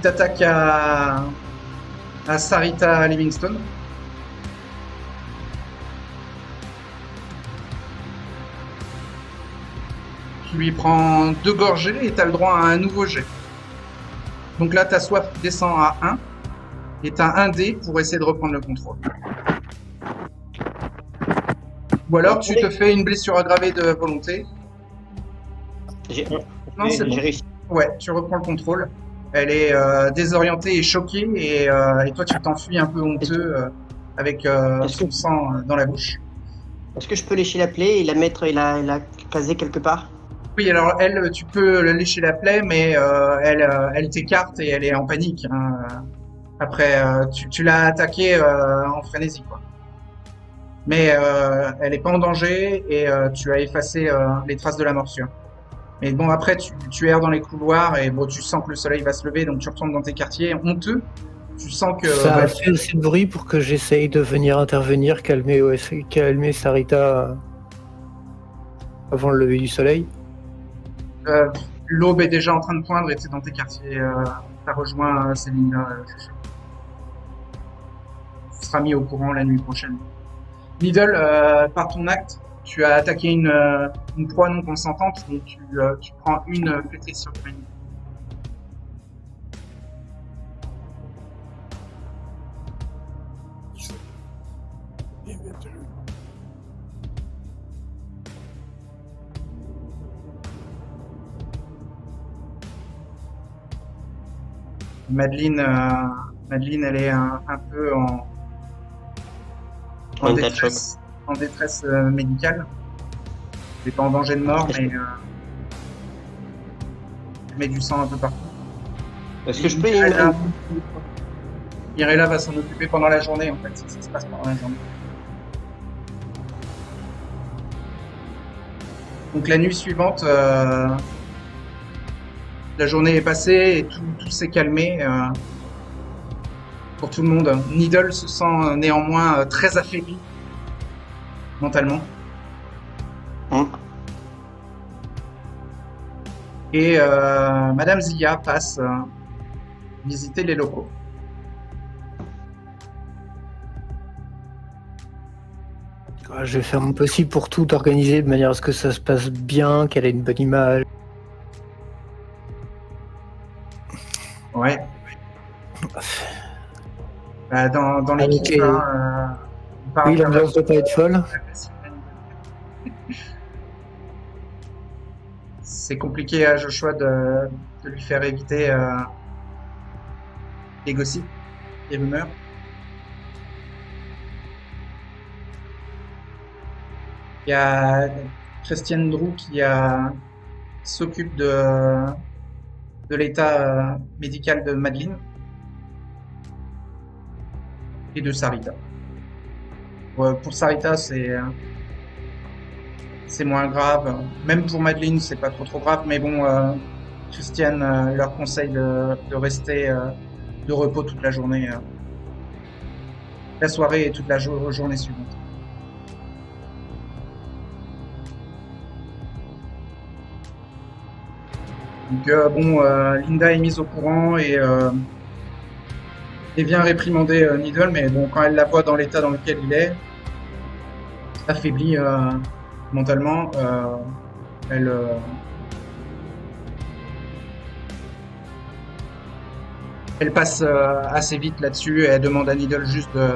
t'attaques à Sarita Livingstone. Tu lui prends 2 gorgées et tu as le droit à un nouveau jet. Donc là, ta soif descend à 1 et tu as un dé pour essayer de reprendre le contrôle. Ou alors tu te fais une blessure aggravée de volonté. Non, c'est bon. J'ai réussi. Ouais, tu reprends le contrôle. Elle est désorientée et choquée et toi tu t'enfuis un peu honteux avec son sang dans la bouche. Est-ce que je peux lécher la plaie et la mettre et la caser quelque part? Oui, alors elle, tu peux lécher la plaie, mais elle t'écarte et elle est en panique. Hein. Après, tu l'as attaquée en frénésie, quoi. Mais elle est pas en danger et tu as effacé les traces de la morsure. Mais bon, après, tu erres dans les couloirs et bon, tu sens que le soleil va se lever, donc tu retournes dans tes quartiers honteux. Tu sens que... Ça a fait assez de bruit pour que j'essaye de venir intervenir, calmer Sarita avant le lever du soleil. L'aube est déjà en train de poindre et tu es dans tes quartiers. Tu as rejoint Céline. Tu seras mis au courant la nuit prochaine. Needle, par ton acte, tu as attaqué une proie non consentante, donc tu prends une flétrisse sur ton ennemi. Madeleine, elle est un peu en détresse médicale. Elle n'est pas en danger de mort, mais elle met du sang un peu partout. Est-ce que je peux... Irela va s'en occuper pendant la journée, en fait, ça se passe pendant la journée. Donc la nuit suivante, La journée est passée et tout s'est calmé pour tout le monde. Needle se sent néanmoins très affaibli mentalement. Et Madame Zia passe visiter les locaux. Je vais faire mon possible pour tout organiser de manière à ce que ça se passe bien, qu'elle ait une bonne image. Ouais. Dans l'équipe, Oui, l'ambiance doit pas être folle. C'est compliqué à Joshua de lui faire éviter les gossips, les rumeurs. Il y a Christian Drew qui s'occupe de l'état médical de Madeline et de Sarita. Pour Sarita, c'est moins grave. Même pour Madeline, c'est pas trop grave. Mais bon, Christian leur conseille de rester de repos toute la journée, la soirée et toute la journée suivante. Donc Linda est mise au courant et vient réprimander Needle, mais bon, quand elle la voit dans l'état dans lequel il est, affaibli mentalement, elle passe assez vite là-dessus et elle demande à Needle juste de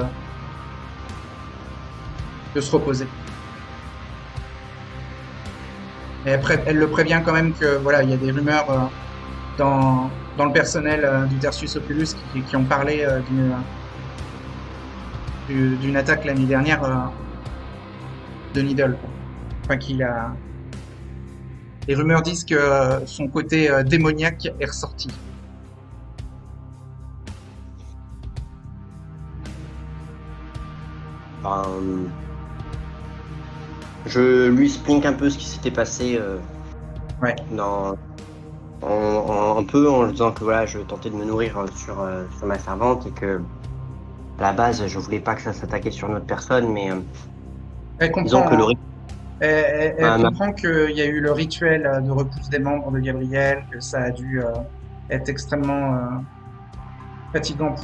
se reposer. Et après, elle le prévient quand même que voilà, il y a des rumeurs dans le personnel du Tertius Opulus qui ont parlé d'une attaque l'année dernière de Needle. Enfin, les rumeurs disent que son côté démoniaque est ressorti. Je lui explique un peu ce qui s'était passé Ouais. un peu en lui disant que voilà, je tentais de me nourrir sur ma servante et que à la base je voulais pas que ça s'attaquait sur une autre personne, mais Elle disons comprend, que le hein. Elle comprend qu'il y a eu le rituel de repousse des membres de Gabriel, que ça a dû être extrêmement fatigant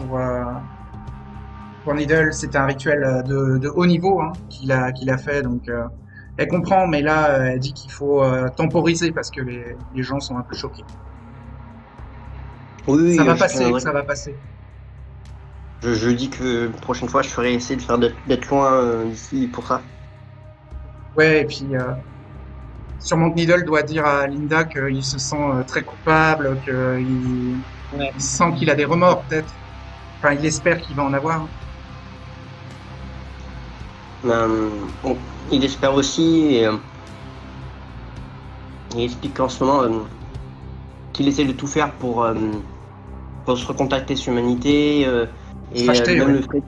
pour Needle. C'était un rituel de haut niveau hein, qu'il a fait, donc elle comprend, mais là elle dit qu'il faut temporiser parce que les gens sont un peu choqués. oui, Ça va je passer, tiendrai- ça va passer. Je dis que la prochaine fois je ferai essayer de faire d'être loin d'ici pour ça. Ouais, et puis sûrement que Needle doit dire à Linda qu'il se sent très coupable, qu'il il sent qu'il a des remords peut-être. Enfin, il espère qu'il va en avoir. Bon, il espère aussi et il explique qu'en ce moment qu'il essaie de tout faire pour se recontacter sur l'humanité et racheter, même, ouais.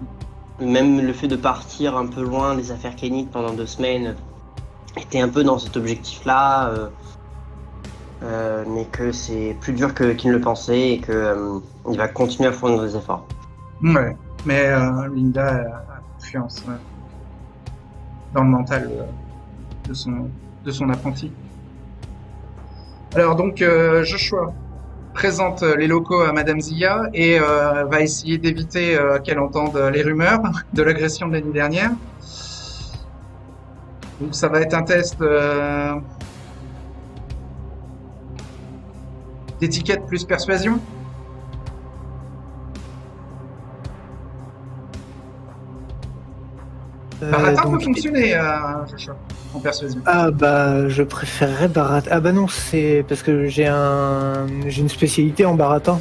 même le fait de partir un peu loin des affaires Kenneth pendant 2 semaines était un peu dans cet objectif-là, mais que c'est plus dur qu'il ne le pensait et que il va continuer à fournir des efforts. Ouais, mais Linda a confiance dans le mental de son apprenti. Alors donc Joshua présente les locaux à Madame Zia et va essayer d'éviter qu'elle entende les rumeurs de l'agression de l'année dernière. Donc ça va être un test d'étiquette plus persuasion. Baratin peut fonctionner, Joshua, en persuasion. Ah bah je préférerais Baratin. Ah bah non, c'est parce que j'ai une spécialité en Baratin.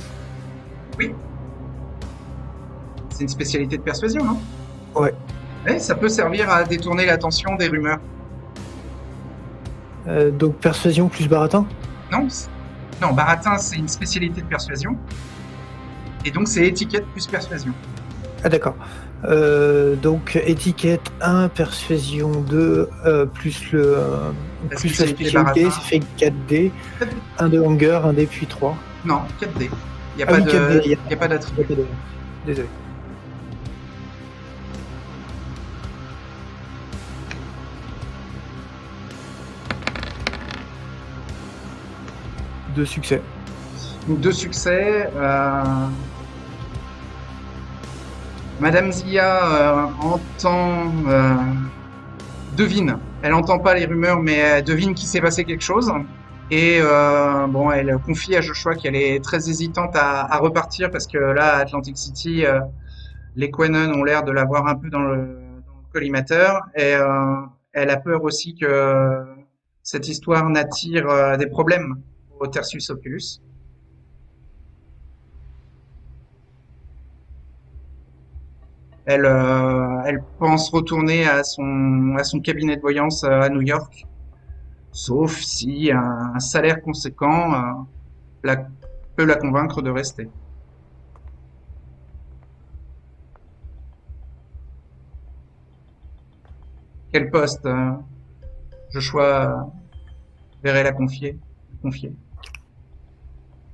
Oui. C'est une spécialité de persuasion, non? Ouais. Ouais, ça peut servir à détourner l'attention des rumeurs. Donc persuasion plus Baratin. Non, non, Baratin, c'est une spécialité de persuasion. Et donc, c'est étiquette plus persuasion. Ah d'accord. Donc étiquette 1, persuasion 2, plus la spécialité spécialité, baratin. ça fait 4D. 1 de hunger, 1 D puis 3. Non, 4D. Il n'y a, Ah pas oui, de... 4D, y a pas d'attribut. Désolé. Deux succès. Donc, 2 succès. Madame Zia entend... devine. Elle n'entend pas les rumeurs, mais elle devine qu'il s'est passé quelque chose. Et bon, elle confie à Joshua qu'elle est très hésitante à repartir parce que là, à Atlantic City, les Quenon ont l'air de l'avoir un peu dans le collimateur. Et elle a peur aussi que cette histoire n'attire des problèmes au Tertius Oculus. Elle pense retourner à son cabinet de voyance à New York, sauf si un salaire conséquent peut la convaincre de rester. Quel poste Joshua verrait la confier?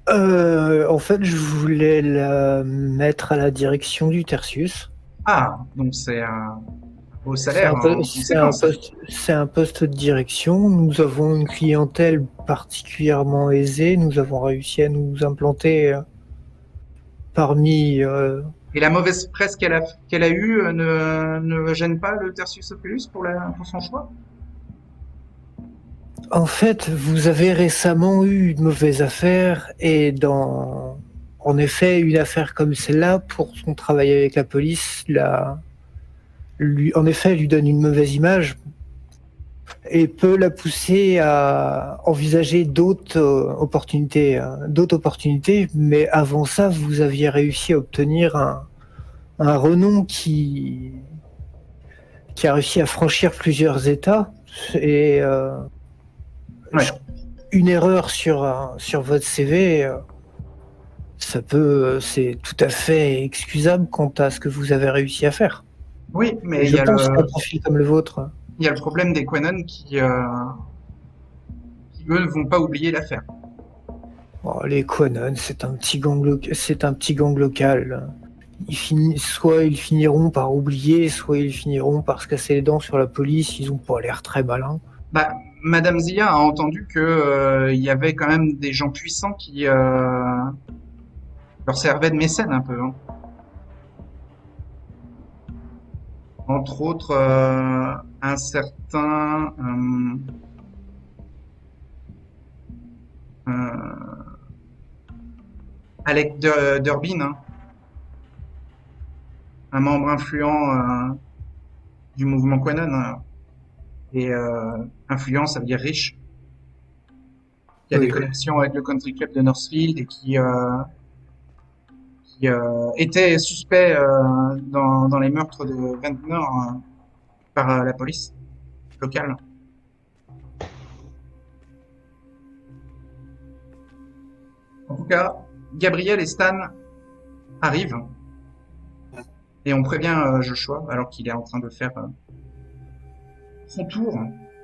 En fait, je voulais la mettre à la direction du Tertius. Ah, donc c'est un beau C'est salaire un, en conséquence. c'est un poste de direction. Nous avons une clientèle particulièrement aisée. Nous avons réussi à nous implanter parmi... Et la mauvaise presse qu'elle a eue ne gêne pas le Tertius Oculus pour son choix? En fait, vous avez récemment eu une mauvaise affaire et en effet, une affaire comme celle-là, pour son travail avec la police, en effet, lui donne une mauvaise image et peut la pousser à envisager d'autres opportunités. Mais avant ça, vous aviez réussi à obtenir un renom qui a réussi à franchir plusieurs états et Ouais. une erreur sur votre CV, c'est tout à fait excusable quant à ce que vous avez réussi à faire. Oui, mais Je pense qu'un profil comme le vôtre. il y a le problème des Quenon qui eux ne vont pas oublier l'affaire. Les Quanon, c'est un petit gang local. Soit ils finiront par oublier, soit ils finiront par se casser les dents sur la police. Ils ont pas l'air très malins. Bah, Madame Zia a entendu que il y avait quand même des gens puissants qui leur servaient de mécènes un peu, hein. Entre autres, un certain Alec Durbin, hein, un membre influent du mouvement Quanon, hein. Et influent, ça veut dire riche, qui a des connexions avec le country club de Northfield et qui était suspect dans les meurtres de Ventnor par la police locale. En tout cas, Gabriel et Stan arrivent et on prévient Joshua alors qu'il est en train de faire son tour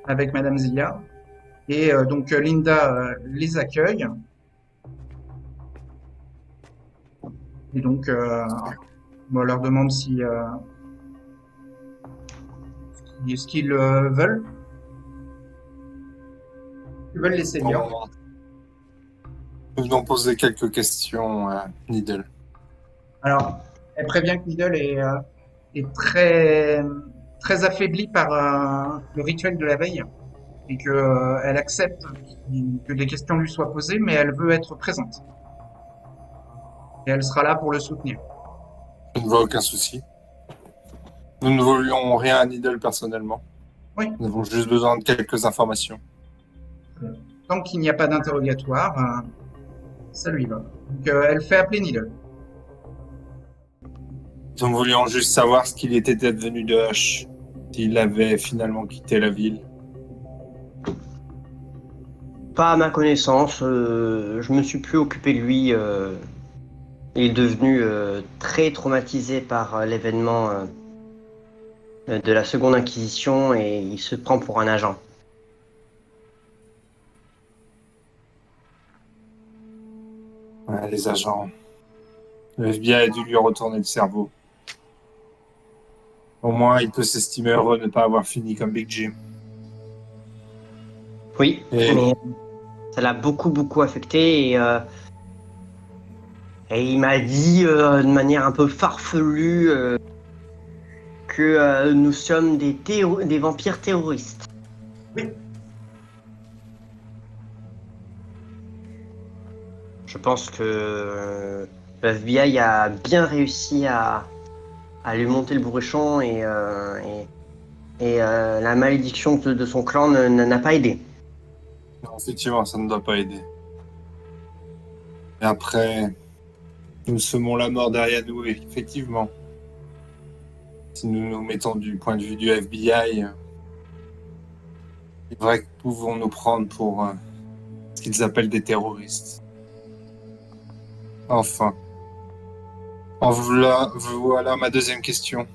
avec Madame Zia. Et donc Linda les accueille. Et donc on leur demande si ce qu'ils veulent. Ils veulent les seniors. Nous venons poser quelques questions à Needle. Alors, elle prévient que Needle est très, très affaiblie par le rituel de la veille et que elle accepte que des questions lui soient posées, mais elle veut être présente. Et elle sera là pour le soutenir. Je ne vois aucun souci. Nous ne voulions rien à Needle personnellement. Oui. Nous avons juste besoin de quelques informations. Tant qu'il n'y a pas d'interrogatoire, ça lui va. Donc elle fait appeler Needle. Nous voulions juste savoir ce qu'il était advenu de Hush, s'il avait finalement quitté la ville. Pas à ma connaissance, je me suis plus occupé de lui. Il est devenu très traumatisé par l'événement de la Seconde Inquisition et il se prend pour un agent. Ouais, les agents. Le FBI a dû lui retourner le cerveau. Au moins, il peut s'estimer heureux de ne pas avoir fini comme Big Jim. Oui, Et- mais ça l'a beaucoup affecté et il m'a dit de manière un peu farfelue que nous sommes des vampires terroristes. Oui. Je pense que le FBI a bien réussi à lui monter le bourrichon et la malédiction de son clan n'a pas aidé. Non, effectivement, ça ne doit pas aider. Et après, nous semons la mort derrière nous, effectivement. Si nous nous mettons du point de vue du FBI, c'est vrai que pouvons nous prendre pour ce qu'ils appellent des terroristes. Enfin. Voilà ma deuxième question.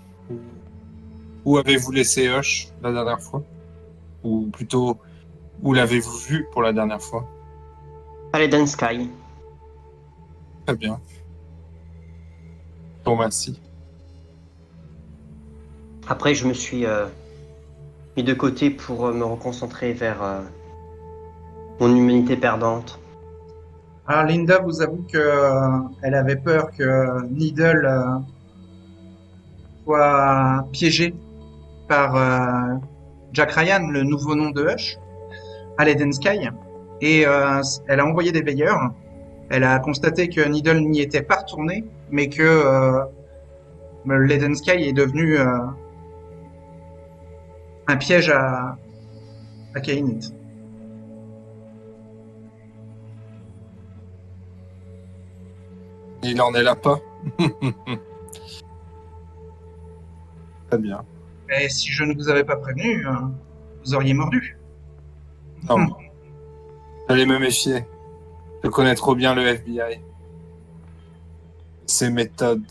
Où avez-vous laissé Hush la dernière fois? Ou plutôt, où l'avez-vous vu pour la dernière fois? Paladin Sky. Très bien. Bon, merci. Après, je me suis mis de côté pour me reconcentrer vers mon humanité perdante. Alors Linda vous avoue que elle avait peur que Needle soit piégé par Jack Ryan, le nouveau nom de Hush, à l'Eden Sky. Et elle a envoyé des veilleurs. Elle a constaté que Needle n'y était pas retourné, mais que l'Eden Sky est devenu un piège à Kainit. Il n'en est là pas. Très bien. Et si je ne vous avais pas prévenu, vous auriez mordu. Non. J'allais me méfier. Je connais trop bien le FBI. Ses méthodes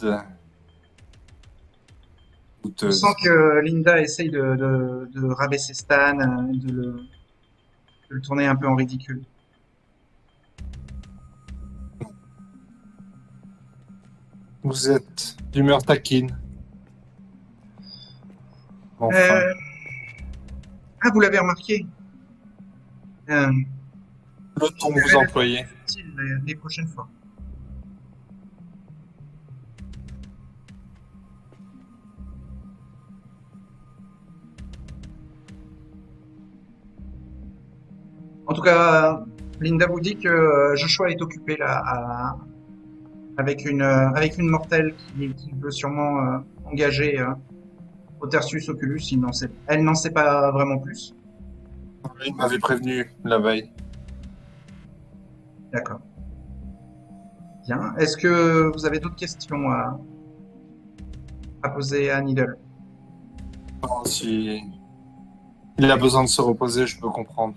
Je douteuses. sens que Linda essaye de rabaisser Stan, de le tourner un peu en ridicule. Vous êtes d'humeur taquine. Enfin, Euh, Ah, vous l'avez remarqué. le ton que vous employez. Utile les prochaines fois. En tout cas, Linda vous dit que Joshua est occupé là avec une mortelle qui veut sûrement engager Otersus Oculus. Elle n'en sait pas vraiment plus. Il m'avait prévenu la veille. D'accord. Bien. Est-ce que vous avez d'autres questions à poser à Needle? Non, si il a besoin de se reposer, je peux comprendre.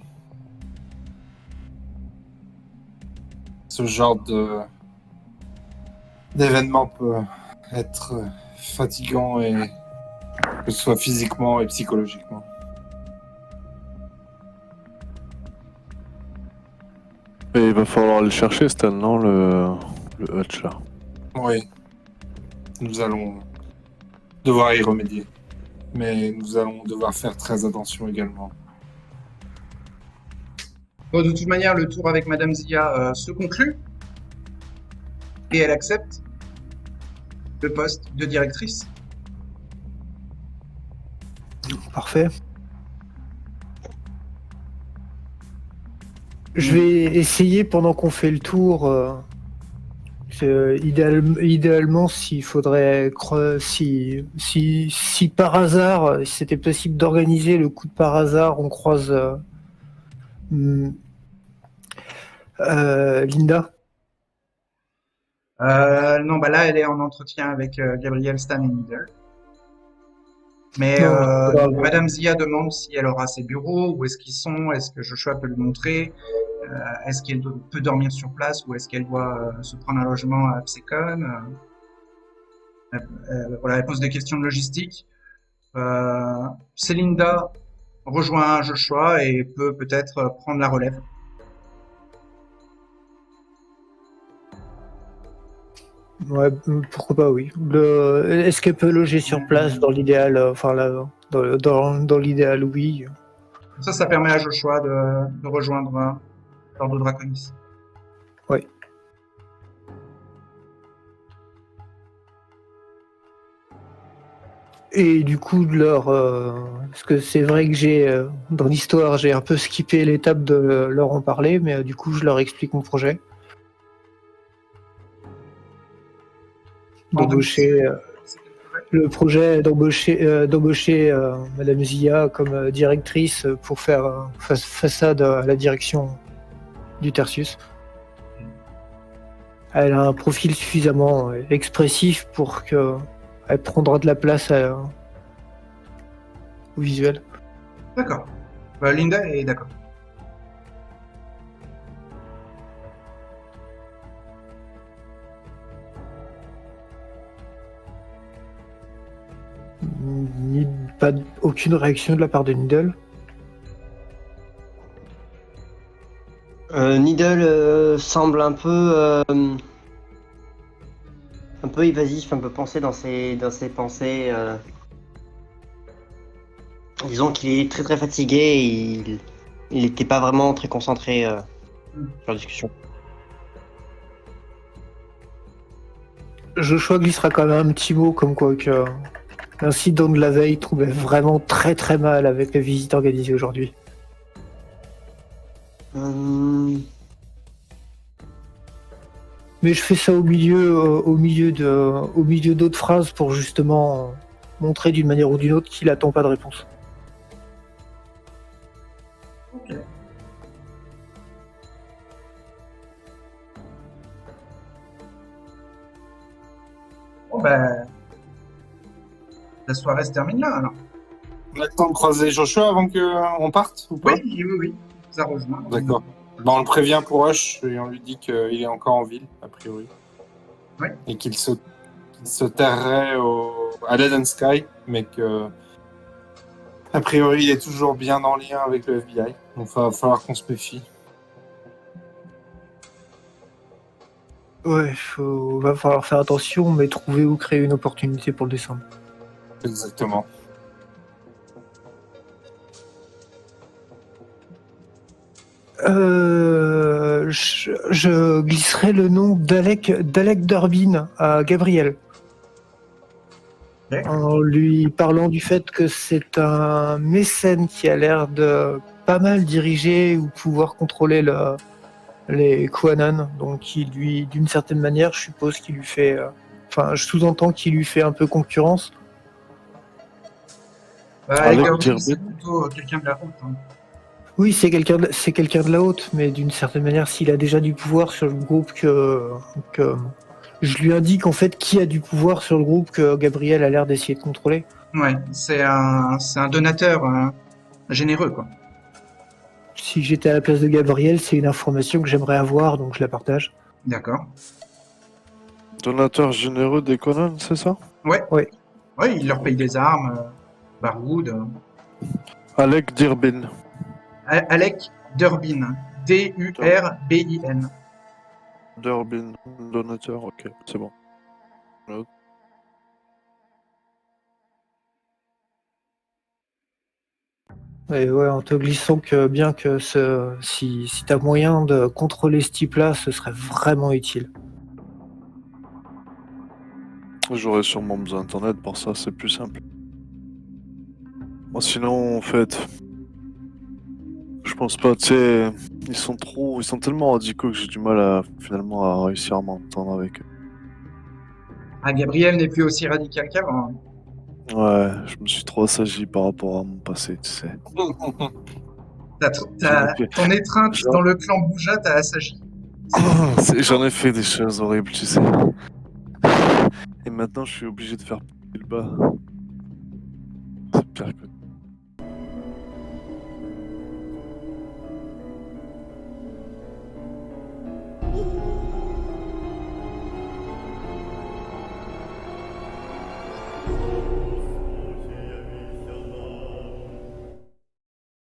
Ce genre d'événement peut être fatigant, et que ce soit physiquement et psychologiquement. Et il va falloir le chercher, Stan, non, le Hutch là. Oui, nous allons devoir y remédier. Mais nous allons devoir faire très attention également. Bon, de toute manière, le tour avec Madame Zia se conclut et elle accepte le poste de directrice. Parfait. Je vais essayer pendant qu'on fait le tour. Idéalement, s'il faudrait, si par hasard, si c'était possible d'organiser le coup de par hasard, on croise Linda. Non, bah là, elle est en entretien avec Gabriel, Stan et Needle. Mais Non, c'est pas grave. Madame Zia demande si elle aura ses bureaux, où est-ce qu'ils sont, est-ce que Joshua peut le montrer, est-ce qu'elle peut dormir sur place ou est-ce qu'elle doit se prendre un logement à Psecon. Voilà, elle pose des questions de logistique. Célinda rejoint Joshua et peut peut-être prendre la relève. Ouais, pourquoi pas, oui. Est-ce qu'elle peut loger sur place dans l'idéal, enfin là, dans l'idéal, oui. Ça permet à Joshua de rejoindre l'Ordre Draconis. Ouais. Et du coup, parce que c'est vrai que dans l'histoire, j'ai un peu skippé l'étape de leur en parler, mais du coup, je leur explique mon projet. D'embaucher, le projet d'embaucher Madame Zia comme directrice pour faire façade à la direction du Tertius. Elle a un profil suffisamment expressif pour qu'elle prendra de la place au visuel. D'accord. Linda est d'accord. Aucune réaction de la part de Needle. Needle semble un peu évasif, un peu pensé dans ses pensées. Disons qu'il est très très fatigué et il n'était pas vraiment très concentré sur la discussion. Joshua glissera quand même un petit mot comme quoi que l'incident de la veille trouvait vraiment très très mal avec la visite organisée aujourd'hui. Mais je fais ça au milieu d'autres phrases pour justement montrer d'une manière ou d'une autre qu'il attend pas de réponse. Ok. Bon ben, la soirée se termine là alors. On a le temps de croiser Joshua avant qu'on parte ou pas? Oui. Ça rejoint. D'accord. On le prévient pour Hush et on lui dit qu'il est encore en ville, a priori. Oui. Et qu'il se terrerait à Dead and Sky, mais que, a priori, il est toujours bien en lien avec le FBI. Donc, il va falloir qu'on se méfie. Ouais, va falloir faire attention, mais trouver ou créer une opportunité pour le descendre. Exactement. Je glisserai le nom d'Alec Durbin à Gabriel. Ok. En lui parlant du fait que c'est un mécène qui a l'air de pas mal diriger ou pouvoir contrôler les Quanon, donc d'une certaine manière, je suppose qu'il lui fait, je sous-entends qu'il lui fait un peu concurrence. Alec Durbin, Durbin. c'est plutôt quelqu'un de la route. Hein. Oui, c'est quelqu'un de la haute, mais d'une certaine manière, s'il a déjà du pouvoir sur le groupe que je lui indique en fait qui a du pouvoir sur le groupe que Gabriel a l'air d'essayer de contrôler. Ouais, c'est un donateur généreux quoi. Si j'étais à la place de Gabriel, c'est une information que j'aimerais avoir, donc je la partage. D'accord. Donateur généreux des Conan, c'est ça? Ouais. Ouais. Ouais, il leur paye des armes, baroud. Alec Durbin. Alec Durbin. Durbin. Durbin, donateur, ok, c'est bon. Et ouais, en te glissant que bien que si t'as moyen de contrôler ce type-là, ce serait vraiment utile. J'aurais sûrement besoin d'internet pour ça, c'est plus simple. Moi, sinon, en fait, je pense pas, tu sais, ils sont tellement radicaux que j'ai du mal finalement à réussir à m'entendre avec eux. Ah, Gabriel n'est plus aussi radical qu'avant. Ouais, je me suis trop assagi par rapport à mon passé, tu sais. Ton étreinte dans le clan Bouja t'a assagi. J'en ai fait des choses horribles, tu sais. Et maintenant, je suis obligé de faire le bas. C'est pire que